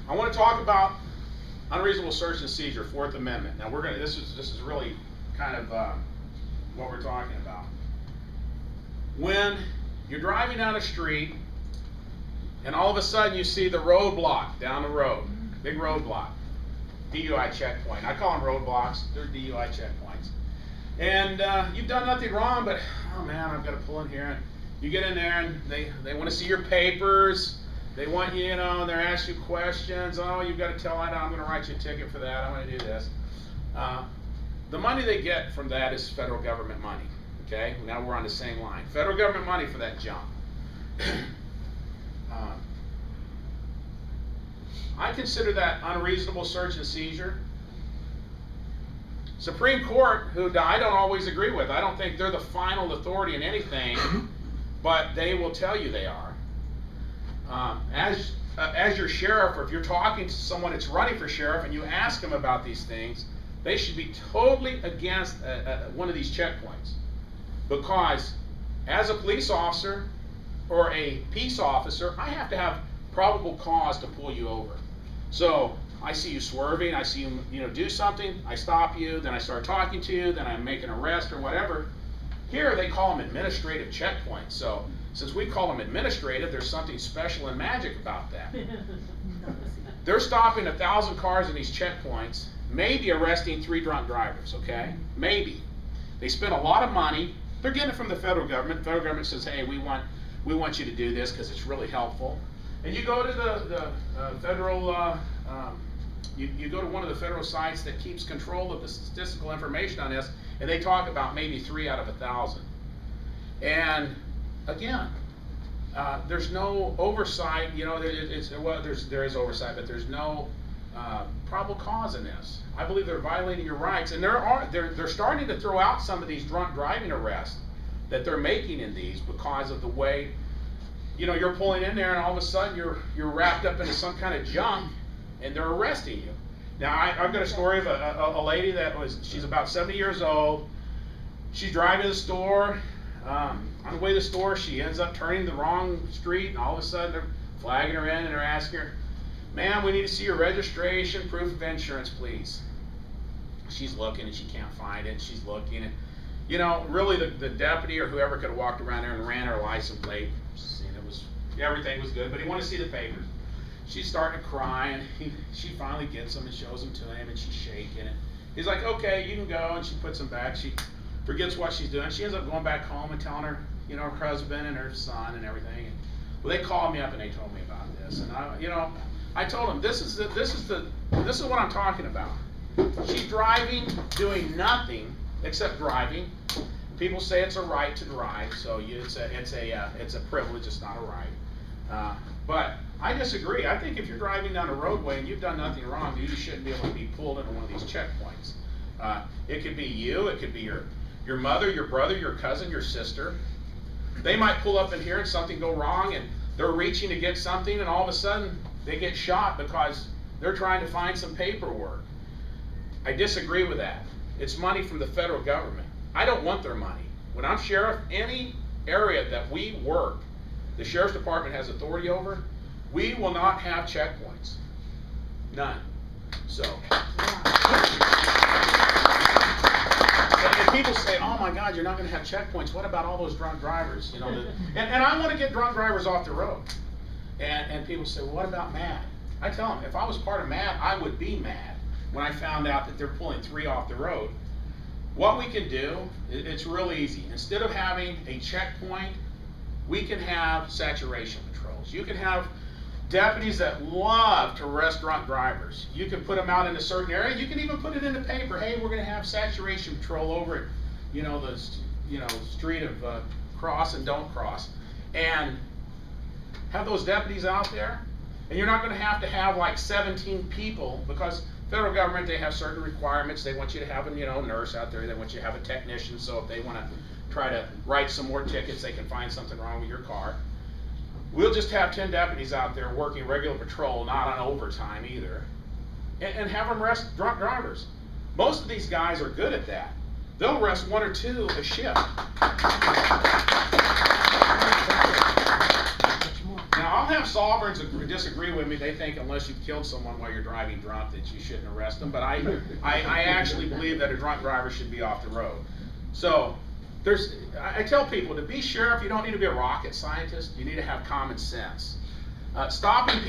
Speaker 1: I want to talk about unreasonable search and seizure, 4th Amendment. Now this is really kind of what we're talking about. When you're driving down a street and all of a sudden you see the roadblock down the road, big roadblock, DUI checkpoint. I call them roadblocks, they're DUI checkpoints. And you've done nothing wrong, but oh man, I've got to pull in here. And you get in there and they want to see your papers. They want you, and they're asking you questions. Oh, you've got to tell them, I'm going to write you a ticket for that. I'm going to do this. The money they get from that is federal government money. Okay, now we're on the same line. Federal government money for that junk. I consider that unreasonable search and seizure. Supreme Court, who I don't always agree with. I don't think they're the final authority in anything, but they will tell you they are. As your sheriff, or if you're talking to someone that's running for sheriff and you ask them about these things, they should be totally against one of these checkpoints. Because as a police officer or a peace officer, I have to have probable cause to pull you over. So I see you swerving, I see you do something, I stop you, then I start talking to you, then I make an arrest or whatever. Here they call them administrative checkpoints. So since we call them administrative, there's something special and magic about that. They're stopping 1,000 cars in these checkpoints, maybe arresting 3 drunk drivers, okay? Maybe. They spend a lot of money. They're getting it from the federal government. The federal government says, hey, we want you to do this because it's really helpful. And you go to the federal, you go to one of the federal sites that keeps control of the statistical information on this, and they talk about maybe 3 out of 1,000. And again, there's no oversight. There is oversight, but there's no probable cause in this. I believe they're violating your rights, and they're starting to throw out some of these drunk driving arrests that they're making in these because of the way, you're pulling in there and all of a sudden you're wrapped up into some kind of junk and they're arresting you. Now I've got a story of a lady she's about 70 years old. She's driving to the store. On the way to the store, she ends up turning the wrong street, and all of a sudden they're flagging her in and they're asking her, ma'am, we need to see your registration, proof of insurance, please. She's looking and she can't find it. She's looking, and really the deputy or whoever could have walked around there and ran her license plate, and everything was good, but he wanted to see the papers. She's starting to cry, and she finally gets them and shows them to him, and she's shaking, and he's like, okay, you can go, and she puts them back. She forgets what she's doing. She ends up going back home and telling her, her husband and her son and everything. And, well, they called me up and they told me about this, and I told them this is what I'm talking about. She's driving, doing nothing except driving. People say it's a right to drive, so it's a privilege. It's not a right. But I disagree. I think if you're driving down a roadway and you've done nothing wrong, you shouldn't be able to be pulled into one of these checkpoints. It could be you. It could be your mother, your brother, your cousin, your sister. They might pull up in here and something go wrong, and they're reaching to get something, and all of a sudden they get shot because they're trying to find some paperwork. I disagree with that. It's money from the federal government. I don't want their money. When I'm sheriff, any area that we work, the sheriff's department has authority over, we will not have checkpoints. None. So. my God, you're not gonna have checkpoints, what about all those drunk drivers, you know, and I wanna get drunk drivers off the road. And people say, well, what about MAD? I tell them, if I was part of MAD, I would be mad when I found out that they're pulling 3 off the road. What we can do, it's real easy. Instead of having a checkpoint, we can have saturation patrols. You can have deputies that love to arrest drunk drivers. You can put them out in a certain area. You can even put it in the paper. Hey, we're going to have saturation patrol over at, the street of cross and don't cross, and have those deputies out there. And you're not going to have like 17 people, because federal government, they have certain requirements. They want you to have a nurse out there. They want you to have a technician, so if they want to try to write some more tickets, they can find something wrong with your car. We'll just have 10 deputies out there working regular patrol, not on overtime either, and have them arrest drunk drivers. Most of these guys are good at that. They'll arrest 1 or 2 a shift. Now, I'll have sovereigns who disagree with me. They think unless you've killed someone while you're driving drunk that you shouldn't arrest them. But I actually believe that a drunk driver should be off the road. So I tell people, to be sheriff, you don't need to be a rocket scientist. You need to have common sense. Stopping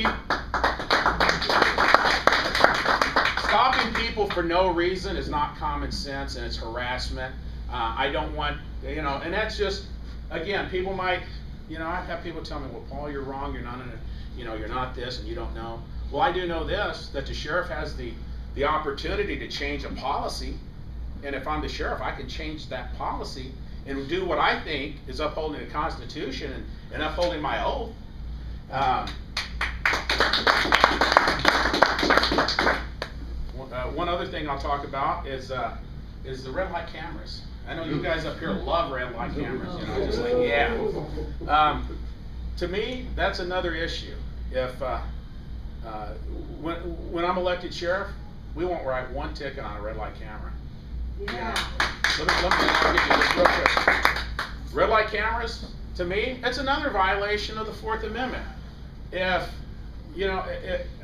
Speaker 1: people for no reason is not common sense, and it's harassment. I don't want, and that's just, again, people might, I've had people tell me, well, Paul, you're wrong, you're not you're not this, and you don't know. Well, I do know this, that the sheriff has the opportunity to change a policy, and if I'm the sheriff, I can change that policy and do what I think is upholding the Constitution and upholding my oath. One other thing I'll talk about is the red light cameras. I know you guys up here love red light cameras, just like, yeah. To me, that's another issue. If when I'm elected sheriff, we won't write 1 ticket on a red light camera.
Speaker 2: Yeah.
Speaker 1: I'll give you this real quick. Red light cameras, to me, it's another violation of the 4th Amendment. If,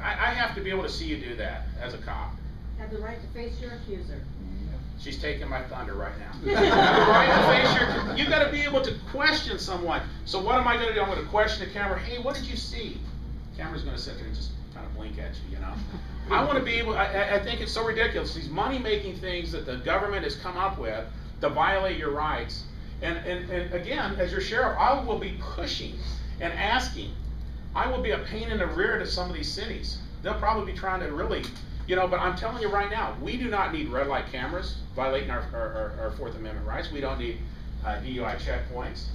Speaker 1: I have to be able to see you do that as a cop.
Speaker 2: Have the right to face your accuser.
Speaker 1: She's taking my thunder right now. Right, you got to be able to question someone. So what am I going to do? I'm going to question the camera. Hey, what did you see? The camera's going to sit there and just kind of blink at you, I want to be able, I think it's so ridiculous, these money-making things that the government has come up with to violate your rights. And again, as your sheriff, I will be pushing and asking. I will be a pain in the rear to some of these cities. They'll probably be trying to really, but I'm telling you right now, we do not need red light cameras violating our 4th Amendment rights. We don't need DUI checkpoints.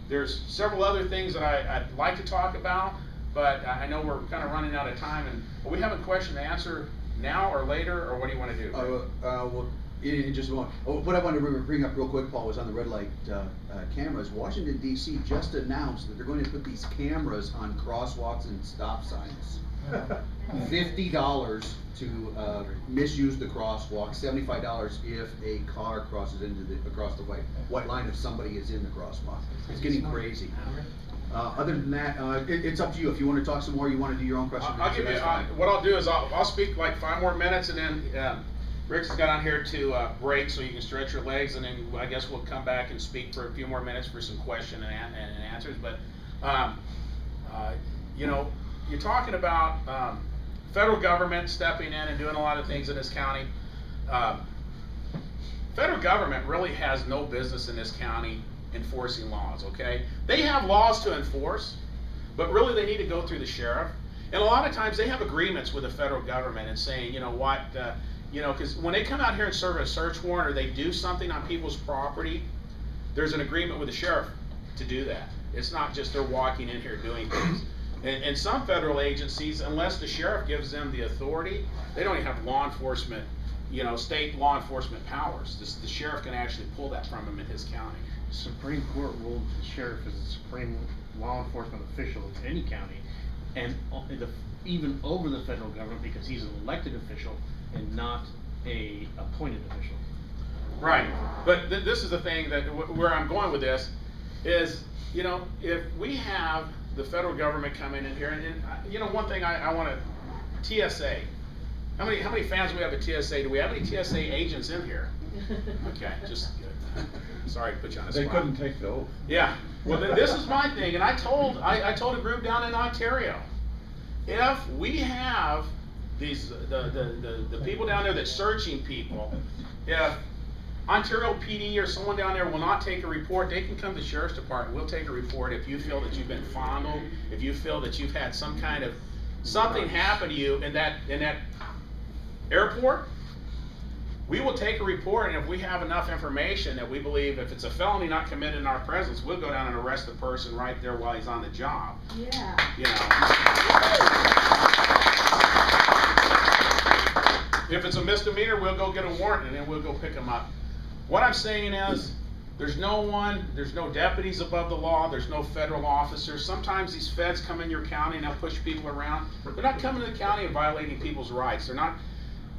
Speaker 1: There's several other things that I'd like to talk about, but I know we're kind of running out of time. And are we having a question to answer now or later, or what do you want to do?
Speaker 6: Well, in just a moment. What I wanted to bring up real quick, Paul, was on the red light cameras. Washington, D.C. just announced that they're going to put these cameras on crosswalks and stop signs. $50 to misuse the crosswalk, $75 if a car crosses across the white line if somebody is in the crosswalk. It's getting crazy. Other than that, it's up to you. If you want to talk some more, you want to do your own question.
Speaker 1: I'll give you. What I'll do is I'll speak like 5 more minutes, and then Rick's got on here to break so you can stretch your legs, and then I guess we'll come back and speak for a few more minutes for some question and answers. But you're talking about federal government stepping in and doing a lot of things in this county. Federal government really has no business in this county enforcing laws, okay? They have laws to enforce, but really they need to go through the sheriff. And a lot of times they have agreements with the federal government and saying, because when they come out here and serve a search warrant or they do something on people's property, there's an agreement with the sheriff to do that. It's not just they're walking in here doing things. And some federal agencies, unless the sheriff gives them the authority, they don't even have law enforcement, state law enforcement powers. The sheriff can actually pull that from them in his county.
Speaker 4: The Supreme Court ruled the sheriff is the supreme law enforcement official of any county, and even over the federal government, because he's an elected official and not a appointed official.
Speaker 1: Right, but this is the thing that where I'm going with this is, if we have the federal government coming in here, and one thing I want to, TSA, How many fans do we have at TSA? Do we have any TSA agents in here? Okay, just good. Sorry to put you on the spot.
Speaker 10: They couldn't take the oath.
Speaker 1: Yeah, well, this is my thing, and I told a group down in Ontario, if we have these, the people down there that's searching people, if Ontario PD or someone down there will not take a report, they can come to the Sheriff's Department, we'll take a report if you feel that you've been fondled, if you feel that you've had some kind of, something happen to you in that airport. We will take a report, and if we have enough information that we believe if it's a felony not committed in our presence, we'll go down and arrest the person right there while he's on the job.
Speaker 2: Yeah.
Speaker 1: You know. If it's a misdemeanor, we'll go get a warrant and then we'll go pick them up. What I'm saying is, there's no deputies above the law, there's no federal officers. Sometimes these feds come in your county and they'll push people around. They're not coming to the county and violating people's rights. They're not,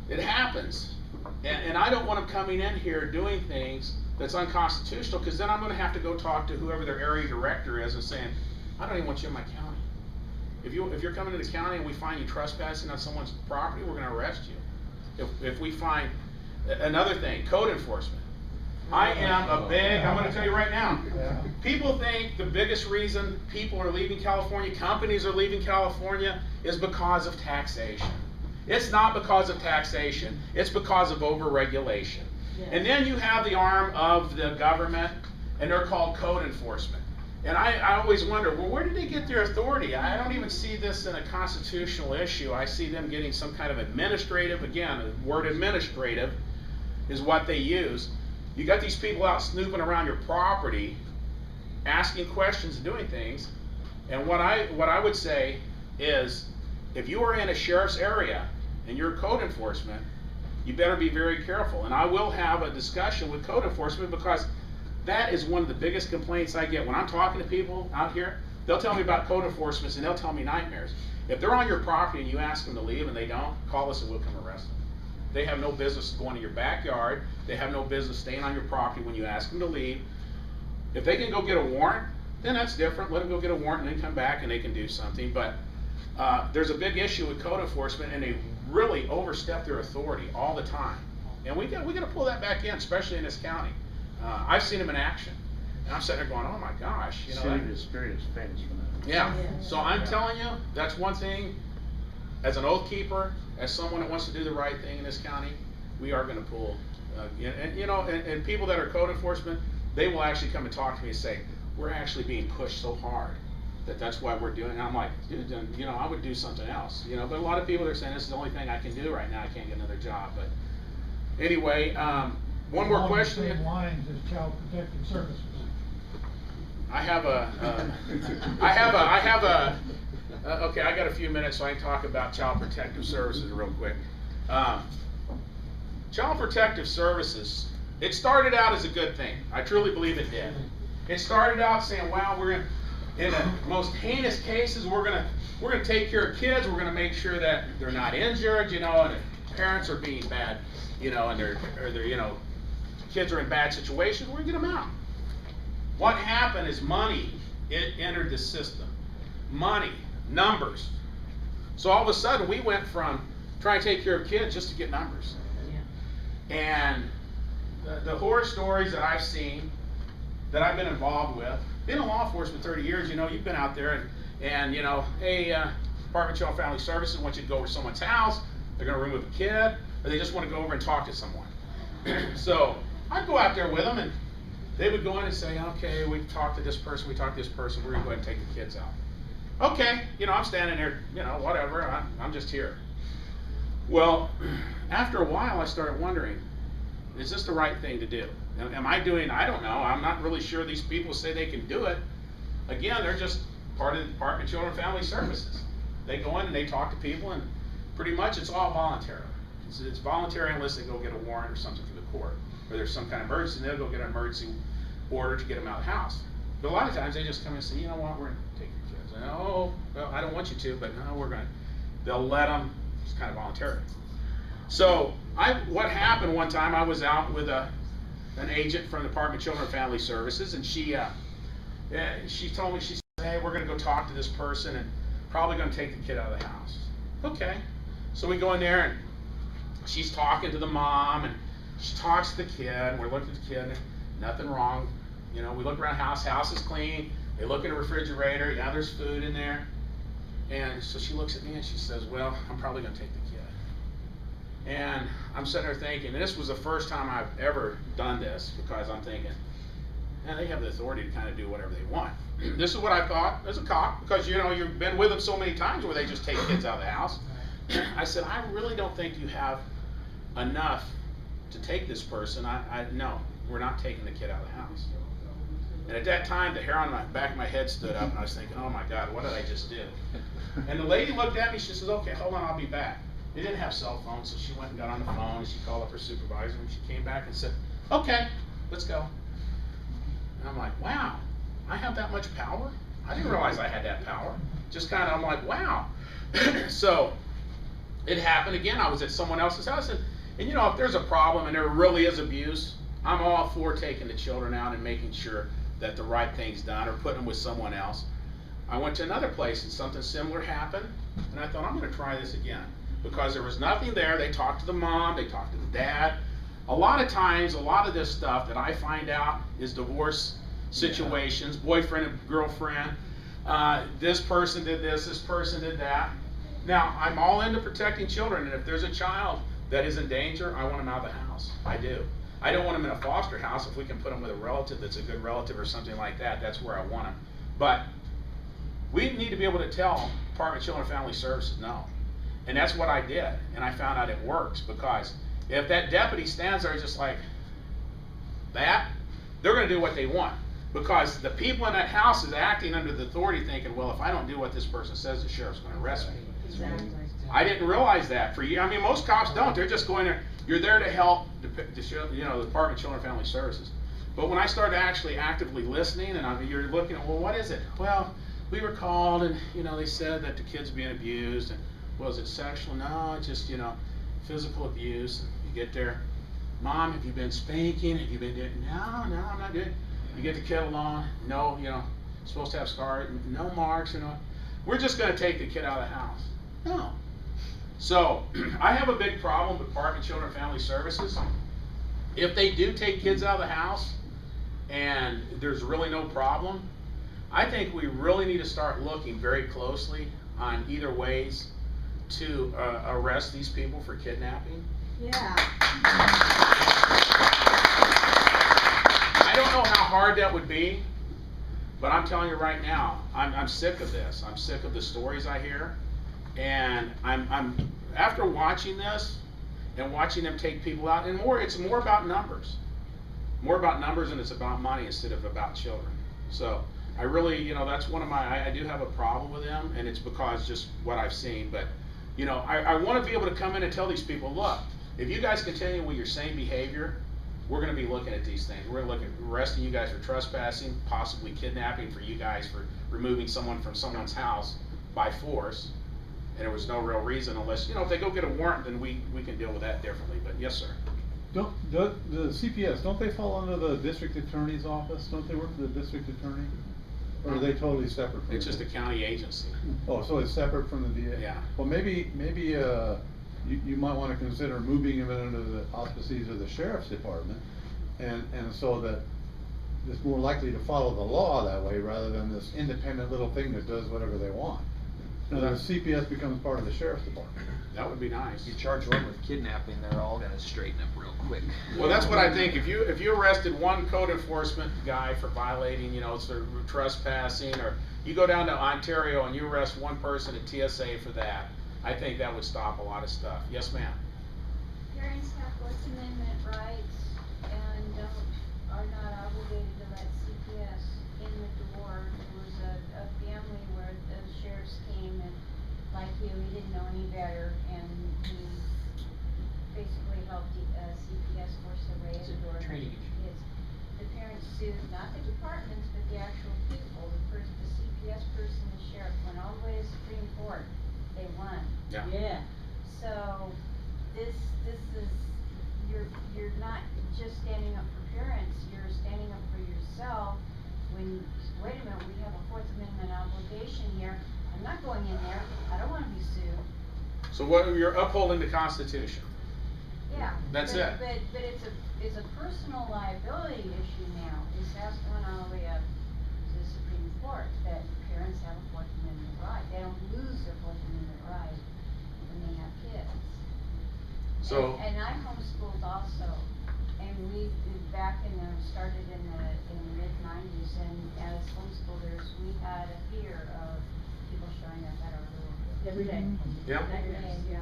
Speaker 1: it happens. And I don't want them coming in here doing things that's unconstitutional, because then I'm going to have to go talk to whoever their area director is and saying, I don't even want you in my county. If you're coming to the county and we find you trespassing on someone's property, we're going to arrest you. If we find, another thing, code enforcement. I am I'm going to tell you right now, people think the biggest reason people are leaving California, companies are leaving California, is because of taxation. It's not because of taxation, it's because of over-regulation.
Speaker 2: Yes.
Speaker 1: And then you have the arm of the government, and they're called code enforcement. And I always wonder, well, where did they get their authority? I don't even see this in a constitutional issue. I see them getting some kind of administrative, again, the word administrative is what they use. You got these people out snooping around your property, asking questions and doing things. And what I would say is, if you are in a sheriff's area and you're code enforcement, you better be very careful. And I will have a discussion with code enforcement, because that is one of the biggest complaints I get. When I'm talking to people out here, they'll tell me about code enforcement and they'll tell me nightmares. If they're on your property and you ask them to leave and they don't, call us and we'll come arrest them. They have no business going to your backyard. They have no business staying on your property when you ask them to leave. If they can go get a warrant, then that's different. Let them go get a warrant and then come back and they can do something. But there's a big issue with code enforcement, and they really overstep their authority all the time. And we got to pull that back in, especially in this county. I've seen them in action, and I'm sitting there going, "Oh my gosh!" You know.
Speaker 4: City of Spirit is famous for that.
Speaker 1: Yeah.
Speaker 2: Yeah.
Speaker 1: So I'm telling you, that's one thing. As an oath keeper, as someone that wants to do the right thing in this county, we are going to pull. And people that are code enforcement, they will actually come and talk to me and say, "We're actually being pushed so hard that's why we're doing it." And I'm like, dude, then, I would do something else. But a lot of people are saying this is the only thing I can do right now. I can't get another job. But anyway, one more question.
Speaker 8: Along the same lines as Child Protective Services.
Speaker 1: Okay, I got a few minutes so I can talk about Child Protective Services real quick. Child Protective Services, it started out as a good thing. I truly believe it did. It started out saying, wow, in the most heinous cases, we're gonna take care of kids. We're gonna make sure that they're not injured, and if parents are being bad, and they're kids are in bad situations. We're gonna get them out. What happened is money, it entered the system. Money, numbers. So all of a sudden, we went from trying to take care of kids just to get numbers.
Speaker 2: Yeah.
Speaker 1: And the horror stories that I've seen, that I've been involved with, been in law enforcement 30 years, you've been out there and hey, Department of Children and Family Services wants you to go over to someone's house, they're going to remove a kid, or they just want to go over and talk to someone. So I'd go out there with them, and they would go in and say, okay, we've talked to this person, we're going to go ahead and take the kids out. Okay, I'm standing there, whatever, I'm just here. Well, after a while, I started wondering, is this the right thing to do? Am I doing, I don't know, I'm not really sure these people say they can do it. Again, they're just part of the Department of Children and Family Services. They go in and they talk to people, and pretty much it's all voluntary. It's voluntary unless they go get a warrant or something from the court, or there's some kind of emergency, and they'll go get an emergency order to get them out of the house. But a lot of times they just come and say, you know what, we're going to take your kids. And, oh, well, I don't want you to, but no, we're going to. They'll let them. It's kind of voluntary. So what happened one time, I was out with an agent from the Department of Children and Family Services, and she told me, she said, hey, we're going to go talk to this person and probably going to take the kid out of the house. Okay. So we go in there, and she's talking to the mom, and she talks to the kid, and we're looking at the kid, and nothing wrong. You know, we look around the house is clean. They look in the refrigerator, yeah, there's food in there. And so she looks at me and she says, well, I'm probably gonna take the kid. And I'm sitting there thinking, and this was the first time I've ever done this, because I'm thinking, man, they have the authority to kind of do whatever they want. This is what I thought as a cop, because you know, you've been with them so many times where they just take kids out of the house. I said, I really don't think you have enough to take this person. No, we're not taking the kid out of the house. And at that time, the hair on the back of my head stood up, and I was thinking, oh my God, what did I just do? And the lady looked at me, she says, okay, hold on, I'll be back. They didn't have cell phones, so she went and got on the phone, and she called up her supervisor, and she came back and said, okay, let's go. And I'm like, wow, I have that much power? I didn't realize I had that power. Just kind of, I'm like, wow. So it happened again. I was at someone else's house, and you know, if there's a problem and there really is abuse, I'm all for taking the children out and making sure that the right thing's done, or putting them with someone else. I went to another place and something similar happened, and I thought, I'm going to try this again, because there was nothing there. They talked to the mom, they talked to the dad. A lot of times, a lot of this stuff that I find out is divorce situations, boyfriend and girlfriend. This person did this person did that. Now, I'm all into protecting children, and if there's a child that is in danger, I want them out of the house. I do. I don't want them in a foster house. If we can put them with a relative that's a good relative or something like that, that's where I want them. But we need to be able to tell Department of Children and Family Services no. And that's what I did. And I found out it works, because if that deputy stands there just like that, they're going to do what they want. Because the people in that house is acting under the authority, thinking, well, if I don't do what this person says, the sheriff's going to arrest me.
Speaker 2: Exactly.
Speaker 1: I didn't realize that for you. I mean, most cops don't. They're just going there. You're there to help the Department of Children and Family Services. But when I started actually actively listening, and you're looking at, well, what is it? Well, we were called, and you know, they said that the kid's being abused, and was it sexual? No, it's just, you know, physical abuse. And you get there, Mom, have you been spanking? Have you been doing? No, I'm not doing. You get the kid along. No, you know, supposed to have scars. No marks. You know, we're just going to take the kid out of the house. No. So I have a big problem with Department of Children and Family Services. If they do take kids out of the house and there's really no problem, I think we really need to start looking very closely on either ways to arrest these people for kidnapping.
Speaker 2: Yeah.
Speaker 1: I don't know how hard that would be, but I'm telling you right now, I'm sick of this. I'm sick of the stories I hear. And I'm after watching this and watching them take people out, and it's more about numbers. More about numbers, and it's about money instead of about children. So I really, you know, that's one of my, I do have a problem with them, and it's because just what I've seen. But, you know, I want to be able to come in and tell these people, look, if you guys continue with your same behavior, we're going to be looking at these things. We're going to look at arresting you guys for trespassing, possibly kidnapping for you guys for removing someone from someone's house by force. And there was no real reason, unless, you know, if they go get a warrant, then we can deal with that differently. But yes, sir.
Speaker 9: Don't the CPS, don't they fall under the district attorney's office? Don't they work for the district attorney? Or are they totally separate from
Speaker 1: It's just a county agency.
Speaker 9: Oh, so it's separate from the DA?
Speaker 1: Yeah.
Speaker 9: Well, maybe you might want to consider moving him under the auspices of the sheriff's department, and so that it's more likely to follow the law that way, rather than this independent little thing that does whatever they want. Now, the CPS becomes part of the sheriff's department.
Speaker 1: That would be nice.
Speaker 10: You charge one with kidnapping, they're all gonna straighten up real quick.
Speaker 1: Well, that's what I think. If you arrested one code enforcement guy for violating, you know, sort of trespassing, or you go down to Ontario and you arrest one person at TSA for that, I think that would stop a lot of stuff. Yes, ma'am.
Speaker 11: Parents have First Amendment rights and are not obligated to let CPS in the door. There was a family where the sheriffs came, and like you, he didn't know any better, and he basically helped CPS force their way in the door.
Speaker 10: Training issue.
Speaker 11: The parents sued not the departments, but the actual people. The CPS person, the sheriff, went all the way to Supreme Court. They won.
Speaker 1: Yeah.
Speaker 2: Yeah.
Speaker 11: So this is, you're not just standing up for parents, you're standing up for yourself. When, wait a minute, we have a Fourth Amendment obligation here. I'm not going in there. I don't want to be sued.
Speaker 1: So what, you're upholding the Constitution.
Speaker 11: Yeah.
Speaker 1: That's
Speaker 11: but-
Speaker 1: it.
Speaker 11: But it's a personal liability issue now, this has gone all the way up to the Supreme Court, that parents have a Fourth Amendment right, they don't lose their Fourth Amendment right when they have kids.
Speaker 1: So.
Speaker 11: And I homeschooled also, and we, back in the, started in the mid-90s, and as homeschoolers, we had a fear of people showing up at our door.
Speaker 2: Every day.
Speaker 1: Yeah.
Speaker 11: Every day.
Speaker 2: Yeah.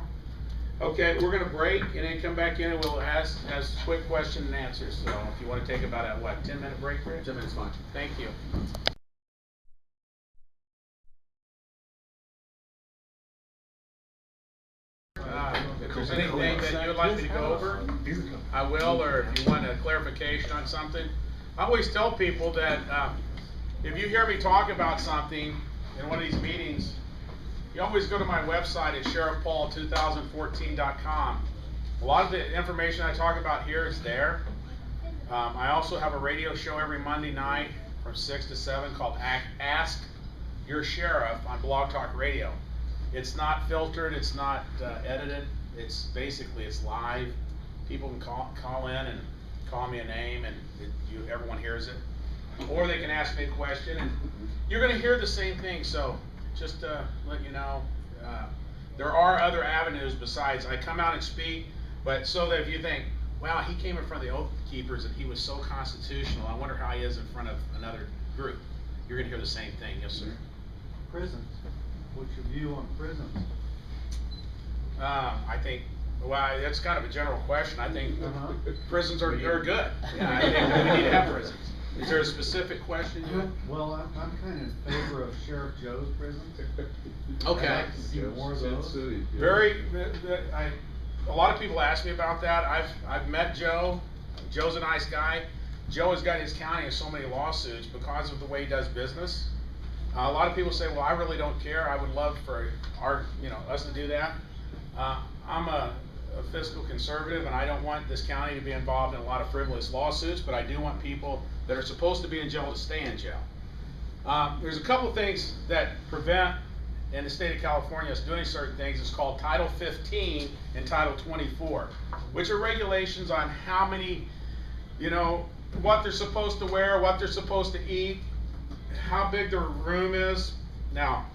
Speaker 1: Okay, we're gonna break and then come back in and we'll ask quick question and answers. So if you wanna take about a, 10-minute break, Rich?
Speaker 6: 10 minutes fine.
Speaker 1: Thank you. If there's anything that you'd like me to go over, I will, or if you want a clarification on something. I always tell people that, if you hear me talk about something in one of these meetings, you always go to my website at sheriffpaul2014.com. A lot of the information I talk about here is there. I also have a radio show every Monday night from 6 to 7 called Ask Your Sheriff on Blog Talk Radio. It's not filtered, it's not edited, it's basically, it's live. People can call in and call me a name and everyone hears it. Or they can ask me a question and you're gonna hear the same thing, so just to let you know, there are other avenues besides I come out and speak, but so that if you think, wow, he came in front of the Oath Keepers and he was so constitutional, I wonder how he is in front of another group. You're gonna hear the same thing, yes sir.
Speaker 3: Prisons, what's your view on prisons?
Speaker 1: I think, well, that's kind of a general question. I think prisons are good. Yeah, I think we need to have prisons. Is there a specific question you?
Speaker 3: Well, I'm kind of in favor of Sheriff Joe's prisons.
Speaker 1: Okay.
Speaker 3: I'd like to see more of those.
Speaker 1: A lot of people ask me about that. I've met Joe. Joe's a nice guy. Joe has got his county in so many lawsuits because of the way he does business. A lot of people say, well, I really don't care. I would love for us to do that. I'm a fiscal conservative and I don't want this county to be involved in a lot of frivolous lawsuits, but I do want people that are supposed to be in jail to stay in jail. There's a couple things that prevent in the state of California us doing certain things. It's called Title 15 and Title 24, which are regulations on how many, what they're supposed to wear, what they're supposed to eat, how big their room is. Now,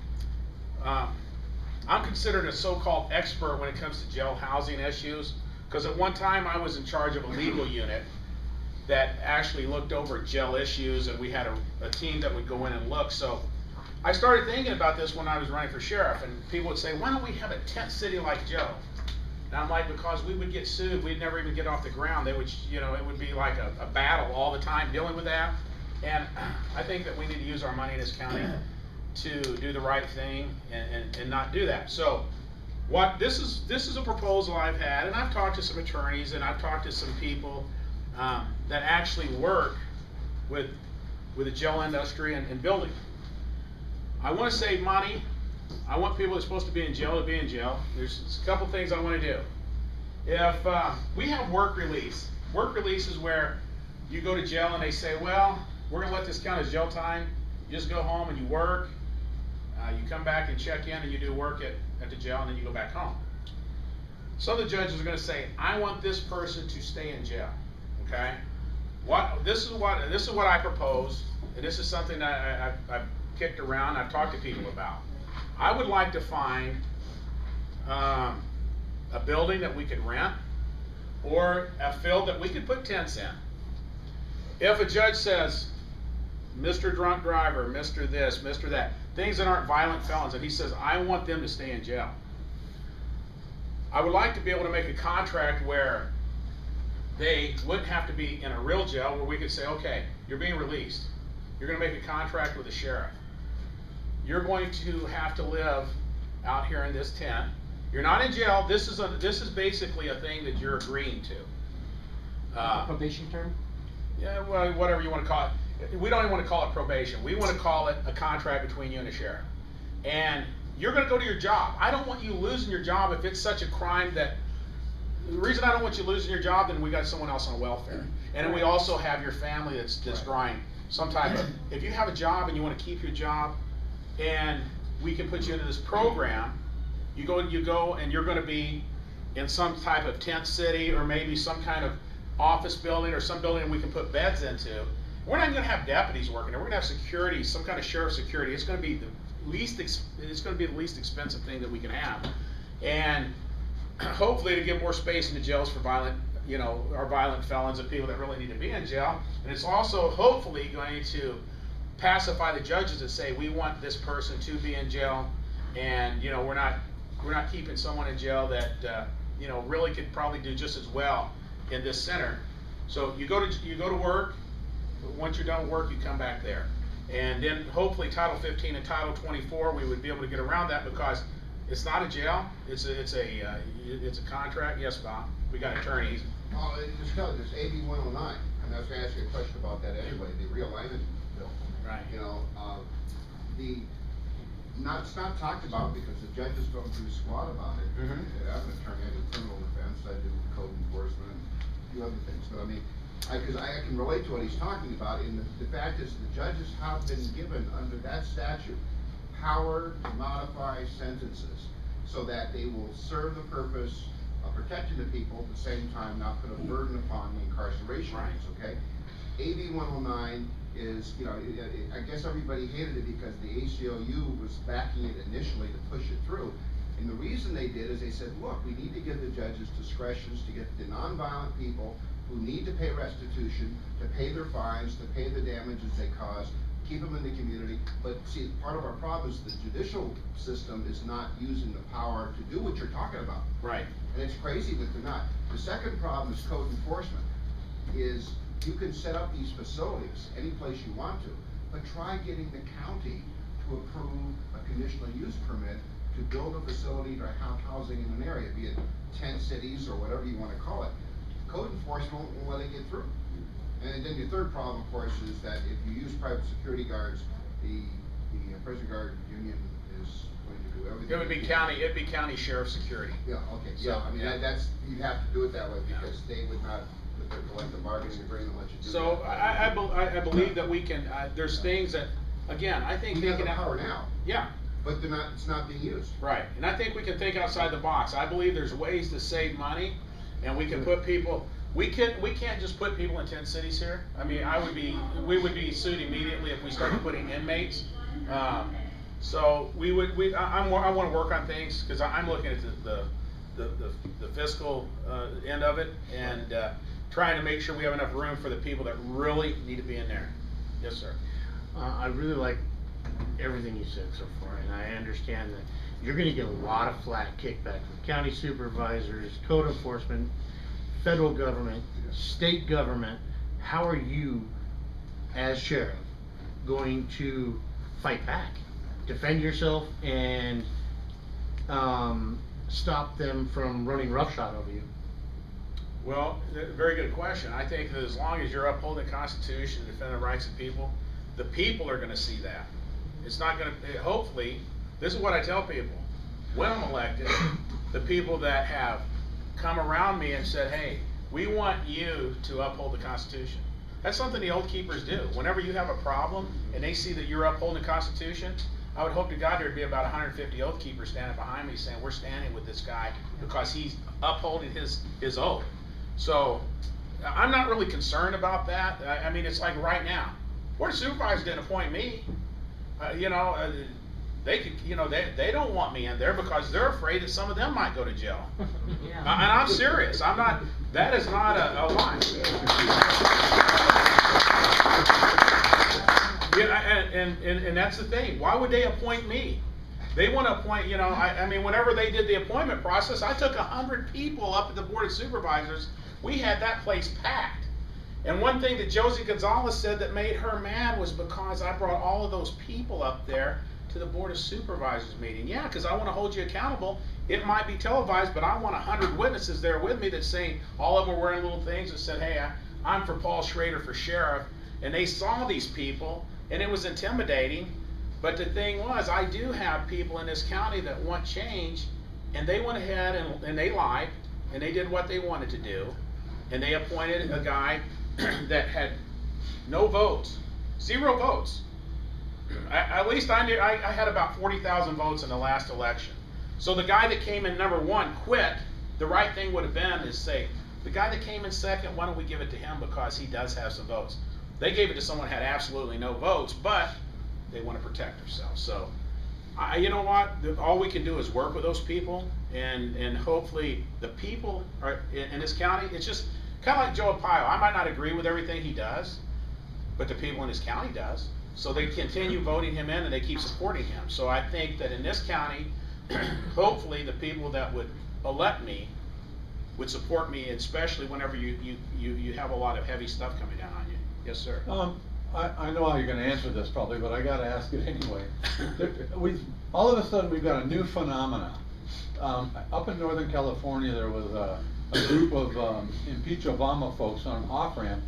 Speaker 1: I'm considered a so-called expert when it comes to jail housing issues, because at one time I was in charge of a legal unit that actually looked over jail issues, and we had a team that would go in and look. So I started thinking about this when I was running for sheriff, and people would say, why don't we have a tent city like Joe? And I'm like, because we would get sued, we'd never even get off the ground. They would, it would be like a battle all the time dealing with that. And I think that we need to use our money in this county to do the right thing and not do that. So this is a proposal I've had, and I've talked to some attorneys and I've talked to some people that actually work with the jail industry and building. I want to save money. I want people that are supposed to be in jail to be in jail. There's a couple things I want to do. If we have work release is where you go to jail and they say, well, we're going to let this count as jail time. You just go home and you work. You come back and check in and you do work at the jail and then you go back home. Some of the judges are going to say, I want this person to stay in jail. Okay? This is what I propose, and this is something that I've kicked around, I've talked to people about. I would like to find a building that we could rent or a field that we could put tents in. If a judge says, Mr. Drunk Driver, Mr. This, Mr. That, things that aren't violent felons, and he says, I want them to stay in jail. I would like to be able to make a contract where they wouldn't have to be in a real jail, where we could say, okay, you're being released. You're going to make a contract with the sheriff. You're going to have to live out here in this tent. You're not in jail. This is basically a thing that you're agreeing to.
Speaker 10: Probation term?
Speaker 1: Yeah, well, whatever you want to call it. We don't even want to call it probation. We want to call it a contract between you and the sheriff. And you're going to go to your job. I don't want you losing your job if it's such a crime that, the reason I don't want you losing your job, then we got someone else on welfare. And then we also have your family that's drawing some type of, if you have a job and you want to keep your job, and we can put you into this program, you go and you're going to be in some type of tent city, or maybe some kind of office building, or some building we can put beds into. We're not gonna have deputies working there. We're gonna have security, some kind of sheriff security. It's gonna be the least expensive thing that we can have, and hopefully to give more space in the jails for violent, our violent felons and people that really need to be in jail. And it's also hopefully going to pacify the judges that say we want this person to be in jail, and we're not keeping someone in jail that really could probably do just as well in this center. So you go to work. Once you're done with work, you come back there, and then hopefully Title 15 and Title 24 we would be able to get around that, because it's not a jail. It's a contract. Yes, Bob. We got attorneys.
Speaker 5: Oh, just tell you, this AB 109, and I was gonna ask you a question about that anyway, the realignment bill.
Speaker 1: Right.
Speaker 5: It's not talked about because the judges don't do squat about it.
Speaker 1: Mhm.
Speaker 5: I'm an attorney, I do criminal defense, I do code enforcement, a few other things, but I mean, because I can relate to what he's talking about, and the fact is the judges have been given under that statute power to modify sentences so that they will serve the purpose of protecting the people, at the same time not put a burden upon the incarceration rates, okay? AB 109 is, I guess everybody hated it because the ACLU was backing it initially to push it through. And the reason they did is they said, look, we need to give the judges discretions to get the nonviolent people who need to pay restitution, to pay their fines, to pay the damages they cause, keep them in the community. But see, part of our problem is the judicial system is not using the power to do what you're talking about.
Speaker 1: Right.
Speaker 5: And it's crazy that they're not. The second problem is code enforcement. Is you can set up these facilities any place you want to, but try getting the county to approve a conditional use permit to build a facility or have housing in an area, be it tent cities or whatever you want to call it. Code enforcement won't let it get through. And then the third problem, of course, is that if you use private security guards, the prison guard union is going to do everything.
Speaker 1: It'd be county sheriff security.
Speaker 5: Yeah, okay,
Speaker 1: So,
Speaker 5: yeah, I mean,
Speaker 1: yeah.
Speaker 5: that's, you'd have to do it that way because they would not, with their collective bargaining agreement, let you do that.
Speaker 1: So I believe that we can, there's things that, again, I think
Speaker 5: We have the
Speaker 1: thinking out-
Speaker 5: power now,
Speaker 1: Yeah,
Speaker 5: but it's not being used.
Speaker 1: right. And I think we can think outside the box. I believe there's ways to save money, and we can put people, we can't just put people in tent cities here. I mean, we would be sued immediately if we started putting inmates. So I want to work on things, because I'm looking at the fiscal end of it, and trying to make sure we have enough room for the people that really need to be in there. Yes, sir.
Speaker 4: I really like everything you said so far, and I understand that you're gonna get a lot of flack kickback from county supervisors, code enforcement, federal government, state government. How are you, as sheriff, going to fight back, defend yourself, and stop them from running roughshod over you?
Speaker 1: Well, very good question. I think that as long as you're upholding the Constitution and defending the rights of people, the people are going to see that. It's not going to, hopefully, this is what I tell people. When I'm elected, the people that have come around me and said, hey, we want you to uphold the Constitution. That's something the Oath Keepers do. Whenever you have a problem and they see that you're upholding the Constitution, I would hope to God there'd be about 150 Oath Keepers standing behind me saying, we're standing with this guy because he's upholding his oath. So I'm not really concerned about that. I mean, it's like right now, Board of Supervisors didn't appoint me. They could, they don't want me in there because they're afraid that some of them might go to jail.
Speaker 2: Yeah.
Speaker 1: And I'm serious. That is not a lie. And that's the thing. Why would they appoint me? They want to appoint, I mean, whenever they did the appointment process, I took 100 people up at the Board of Supervisors. We had that place packed. And one thing that Josie Gonzalez said that made her mad was because I brought all of those people up there to the Board of Supervisors meeting. Yeah, because I want to hold you accountable. It might be televised, but I want 100 witnesses there with me that saying, all of them were wearing little things that said, hey, I'm for Paul Schrader for sheriff. And they saw these people, and it was intimidating. But the thing was, I do have people in this county that want change, and they went ahead and they lied, and they did what they wanted to do. And they appointed a guy that had no votes, 0 votes. At least I knew I had about 40,000 votes in the last election. So the guy that came in #1 quit the right thing would have been is say, the guy that came in second, why don't we give it to him because he does have some votes. They gave it to someone who had absolutely no votes, but they want to protect themselves. So, you know what? All we can do is work with those people, and hopefully the people are in this county. It's just kind of like Joe Arpaio. I might not agree with everything he does, but the people in his county does. So they continue voting him in, and they keep supporting him. So I think that in this county, hopefully the people that would elect me would support me, especially whenever you have a lot of heavy stuff coming down on you. Yes, sir.
Speaker 9: I know how you're gonna answer this probably, but I gotta ask it anyway. All of a sudden, we've got a new phenomena. Up in Northern California, there was a group of impeach Obama folks on an off-ramp,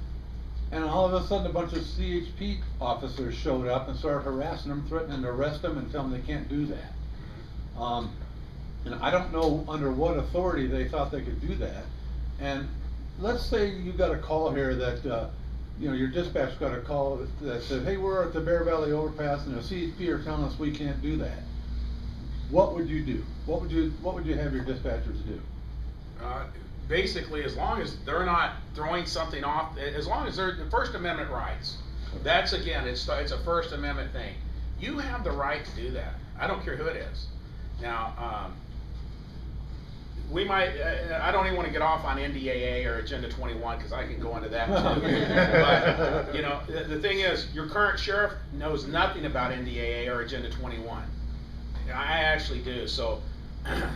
Speaker 9: and all of a sudden a bunch of CHP officers showed up and started harassing them, threatening to arrest them and tell them they can't do that. And I don't know under what authority they thought they could do that. And let's say you got a call here that, you know, your dispatch got a call that said, hey, we're at the Bear Valley overpass and the CHP are telling us we can't do that. What would you do? What would you have your dispatchers do?
Speaker 1: Basically, as long as they're not throwing something off, as long as they're the First Amendment rights, that's again, it's a First Amendment thing. You have the right to do that. I don't care who it is. Now, we might, I don't even want to get off on NDAA or Agenda 21 because I can go into that too. But, you know, the thing is, your current sheriff knows nothing about NDAA or Agenda 21. I actually do. So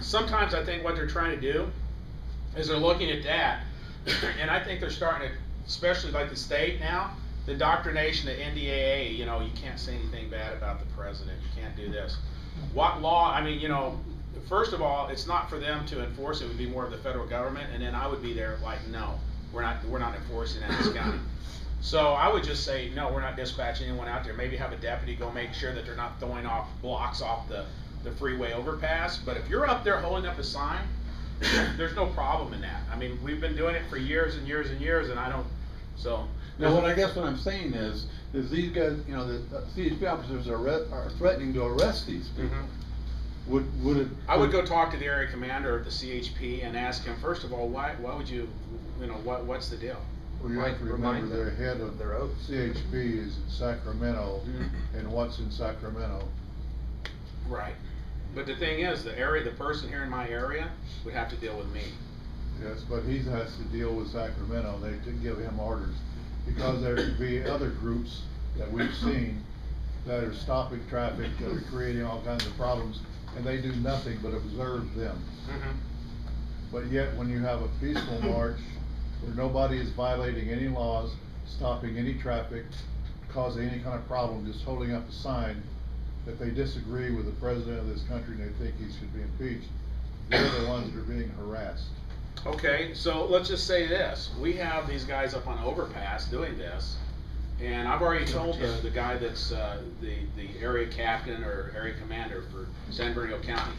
Speaker 1: sometimes I think what they're trying to do is they're looking at that, and I think they're starting to, especially like the state now, the indoctrination of NDAA, you know, you can't say anything bad about the president, you can't do this. What law, I mean, you know, first of all, it's not for them to enforce, it would be more of the federal government, and then I would be there like, no, we're not enforcing that in this county. So I would just say, no, we're not dispatching anyone out there. Maybe have a deputy go make sure that they're not throwing off blocks off the freeway overpass. But if you're up there holding up a sign, there's no problem in that. I mean, we've been doing it for years and years and years, and I don't, so.
Speaker 9: Now, what I'm saying is these guys, you know, the CHP officers are threatening to arrest these people.
Speaker 1: I would go talk to the area commander of the CHP and ask him, first of all, why would you, you know, what's the deal?
Speaker 9: Well, you have to remember their head of
Speaker 10: their oath.
Speaker 9: CHP is in Sacramento, and what's in Sacramento?
Speaker 1: Right. But the thing is, the person here in my area would have to deal with me.
Speaker 9: Yes, but he has to deal with Sacramento. They didn't give him orders. Because there could be other groups that we've seen that are stopping traffic, that are creating all kinds of problems, and they do nothing but observe them. But yet, when you have a peaceful march, where nobody is violating any laws, stopping any traffic, causing any kind of problem, just holding up a sign that they disagree with the president of this country and they think he should be impeached, they're the ones that are being harassed.
Speaker 1: Okay, so let's just say this. We have these guys up on overpass doing this, and I've already told the guy that's the area captain or area commander for San Bernardino County,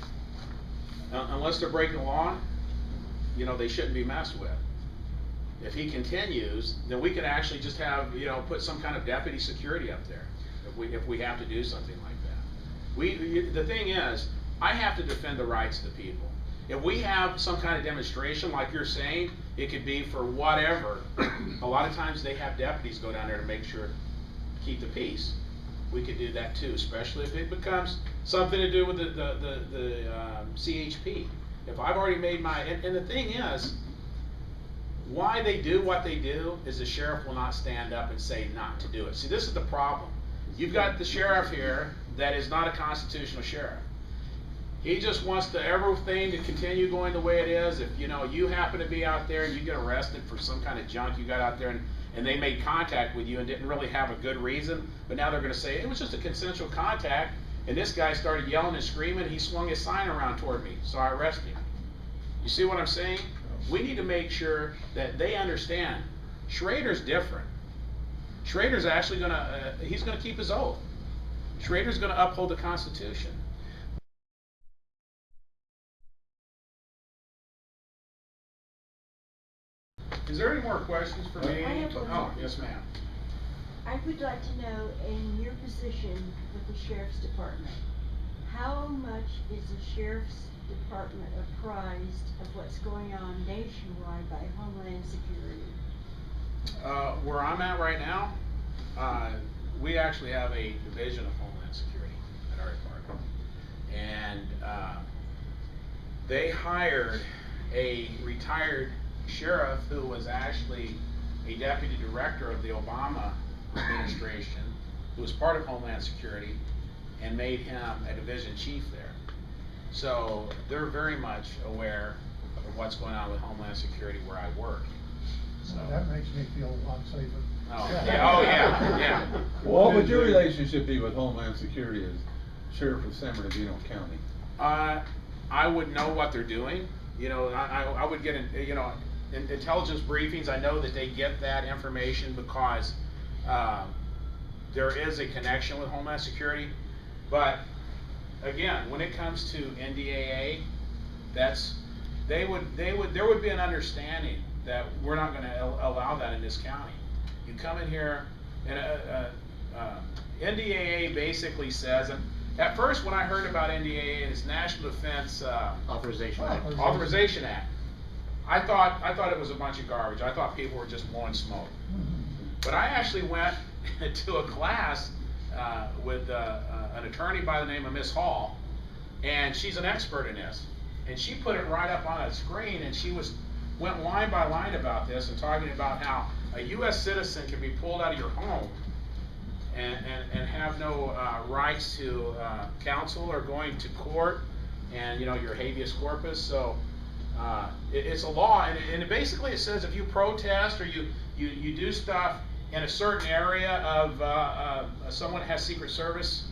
Speaker 1: unless they're breaking the law, you know, they shouldn't be messed with. If he continues, then we could actually just have, you know, put some kind of deputy security up there if we have to do something like that. The thing is, I have to defend the rights of the people. If we have some kind of demonstration like you're saying, it could be for whatever. A lot of times they have deputies go down there to make sure, keep the peace. We could do that too, especially if it becomes something to do with the CHP. If I've already made my, and the thing is, why they do what they do is the sheriff will not stand up and say not to do it. See, this is the problem. You've got the sheriff here that is not a constitutional sheriff. He just wants everything to continue going the way it is. If, you know, you happen to be out there and you get arrested for some kind of junk you got out there and they made contact with you and didn't really have a good reason, but now they're going to say, it was just a consensual contact, and this guy started yelling and screaming, he swung his sign around toward me, so I arrested him. You see what I'm saying? We need to make sure that they understand Schrader's different. Schrader's actually he's gonna keep his oath. Schrader's gonna uphold the Constitution. Is there any more questions for me?
Speaker 2: I have one.
Speaker 1: Oh, yes ma'am.
Speaker 2: I would like to know, in your position with the sheriff's department, how much is the sheriff's department apprised of what's going on nationwide by Homeland Security?
Speaker 1: Where I'm at right now, we actually have a division of Homeland Security at our department. And they hired a retired sheriff who was actually a deputy director of the Obama administration, who was part of Homeland Security, and made him a division chief there. So they're very much aware of what's going on with Homeland Security where I work. So
Speaker 8: That makes me feel a lot safer.
Speaker 1: Oh, yeah, oh, yeah.
Speaker 12: What would your relationship be with Homeland Security as Sheriff of San Bernardino County?
Speaker 1: I would know what they're doing. You know, I would get, in intelligence briefings. I know that they get that information because there is a connection with Homeland Security. But again, when it comes to NDAA, there would be an understanding that we're not going to allow that in this county. You come in here, and NDAA basically says, and at first when I heard about NDAA, it's National Defense
Speaker 4: Authorization Act.
Speaker 1: Authorization Act, I thought it was a bunch of garbage. I thought people were just blowing smoke. But I actually went to a class with an attorney by the name of Miss Hall, and she's an expert in this. And she put it right up on a screen, and she went line by line about this and talking about how a U.S. citizen can be pulled out of your home and have no rights to counsel or going to court, and your habeas corpus. So it's a law, and basically it says if you protest or you do stuff in a certain area of someone has Secret Service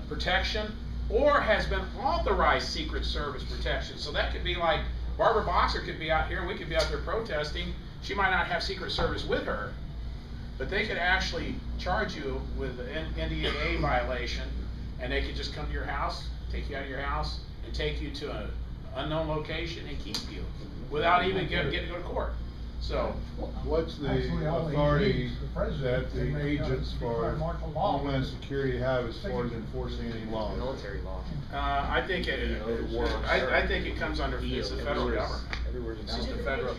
Speaker 1: protection or has been authorized Secret Service protection. So that could be like Barbara Boxer could be out here and we could be out there protesting. She might not have Secret Service with her, but they could actually charge you with an NDAA violation, and they could just come to your house, take you out of your house, and take you to an unknown location and keep you without even getting to go to court. So,
Speaker 9: what's the
Speaker 8: Actually, all he
Speaker 9: authority
Speaker 8: needs is the president
Speaker 9: that
Speaker 8: to
Speaker 9: the
Speaker 8: make,
Speaker 9: agents
Speaker 8: declare
Speaker 9: for
Speaker 8: martial law.
Speaker 9: Homeland Security have as far as enforcing any law?
Speaker 4: Military law.
Speaker 1: I think I think it comes under it's the federal government. It's just the federal.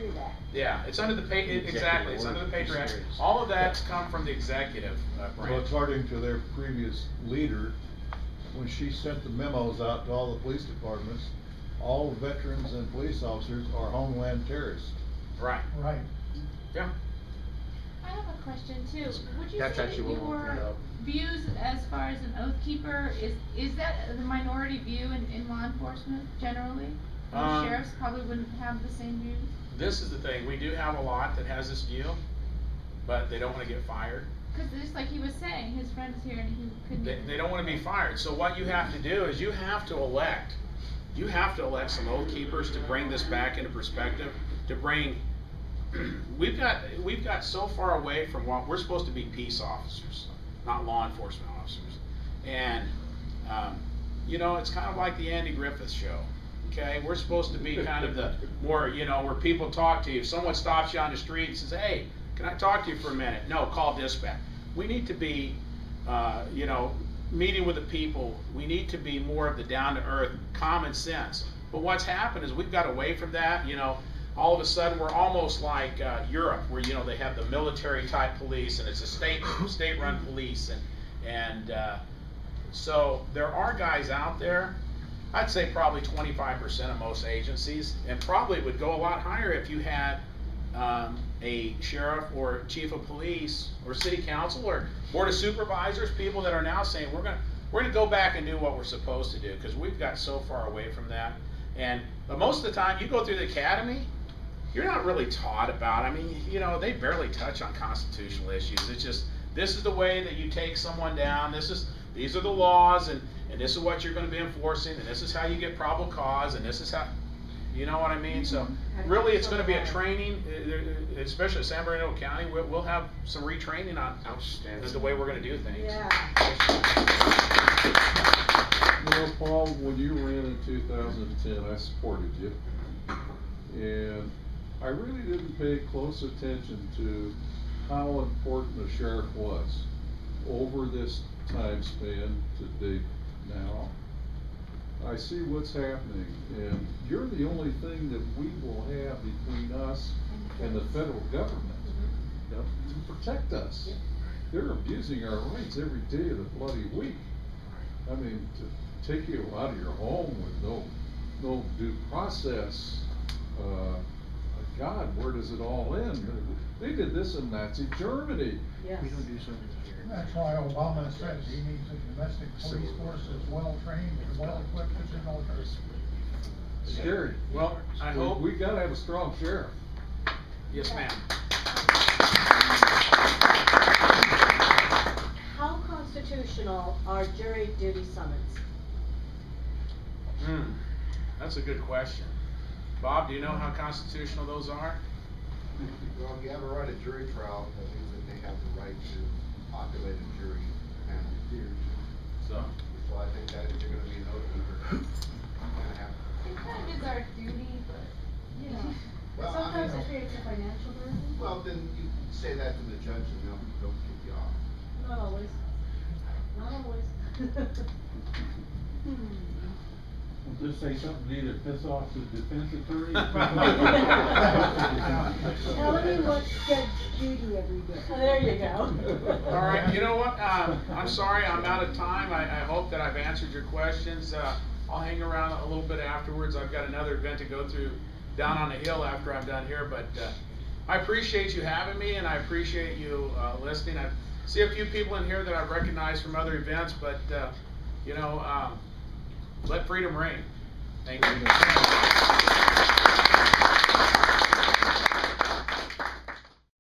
Speaker 1: Yeah, it's under the exactly. It's under the Patriot Act. All of that's come from the executive branch.
Speaker 9: Well, according to their previous leader, when she sent the memos out to all the police departments, all veterans and police officers are homeland terrorists.
Speaker 1: Right.
Speaker 8: Right.
Speaker 1: Yeah.
Speaker 13: I have a question too. Would you
Speaker 4: That's
Speaker 13: say that
Speaker 4: actually what we're looking
Speaker 13: your
Speaker 4: up.
Speaker 13: views as far as an oath keeper is that the minority view in law enforcement generally? Most sheriffs probably wouldn't have the same views.
Speaker 1: This is the thing. We do have a lot that has this view, but they don't want to get fired.
Speaker 13: Because just like he was saying, his friend is here and he couldn't.
Speaker 1: They don't want to be fired. So what you have to do is you have to elect some oath keepers to bring this back into perspective. To bring, we've got so far away from what we're supposed to be peace officers, not law enforcement officers, and it's kind of like the Andy Griffith Show. Okay, we're supposed to be kind of the more where people talk to you. If someone stops you on the street and says, "Hey, can I talk to you for a minute?" No, call dispatch. We need to be, meeting with the people. We need to be more of the down-to-earth, common sense. But what's happened is we've got away from that. All of a sudden we're almost like Europe, where they have the military-type police, and it's a state-run police, and so there are guys out there. I'd say probably 25% of most agencies, and probably it would go a lot higher if you had a sheriff or chief of police or city council or board of supervisors, people that are now saying we're gonna go back and do what we're supposed to do, because we've got so far away from that. But most of the time you go through the academy, you're not really taught about. They barely touch on constitutional issues. It's just this is the way that you take someone down. These are the laws, and this is what you're going to be enforcing, and this is how you get probable cause, and this is how. You know what I mean? So really, it's going to be a training, especially at San Bernardino County. We'll have some retraining on the way we're going to do things.
Speaker 2: Yeah.
Speaker 12: Paul, when you ran in 2010, I supported you, and I really didn't pay close attention to how important a sheriff was over this time span to date now. I see what's happening, and you're the only thing that we will have between us and the federal government, you know, to protect us. They're abusing our rights every day of the bloody week. I mean, to take you out of your home with no due process, God, where does it all end? They did this in Nazi Germany.
Speaker 2: Yes.
Speaker 4: We don't do something here.
Speaker 8: That's why Obama said he needs a domestic police force that's well-trained and well-equipped as a military.
Speaker 12: Scary.
Speaker 1: Well, I hope.
Speaker 12: We gotta have a strong sheriff.
Speaker 1: Yes, ma'am.
Speaker 2: How constitutional are jury duty summons?
Speaker 1: That's a good question. Bob, do you know how constitutional those are?
Speaker 5: Well, if you have a right of jury trial, that means that they have the right to populate a jury panel.
Speaker 1: So.
Speaker 5: So I think that if you're gonna be an oath keeper, you're gonna have.
Speaker 13: It kind of is our duty, but, you know.
Speaker 5: Well,
Speaker 2: Sometimes
Speaker 5: I mean,
Speaker 2: it creates a financial burden.
Speaker 5: well, then you say that to the judge and they'll kick you off.
Speaker 2: Not always. Not always.
Speaker 14: We'll just say something to either piss off the defense attorney.
Speaker 2: Tell me what Judge Judy every day. There you go.
Speaker 1: All right, you know what, I'm sorry, I'm out of time. I hope that I've answered your questions. I'll hang around a little bit afterwards. I've got another event to go through down on the hill after I'm done here, but I appreciate you having me, and I appreciate you listening. I see a few people in here that I've recognized from other events, but you know, let freedom ring. Thank you.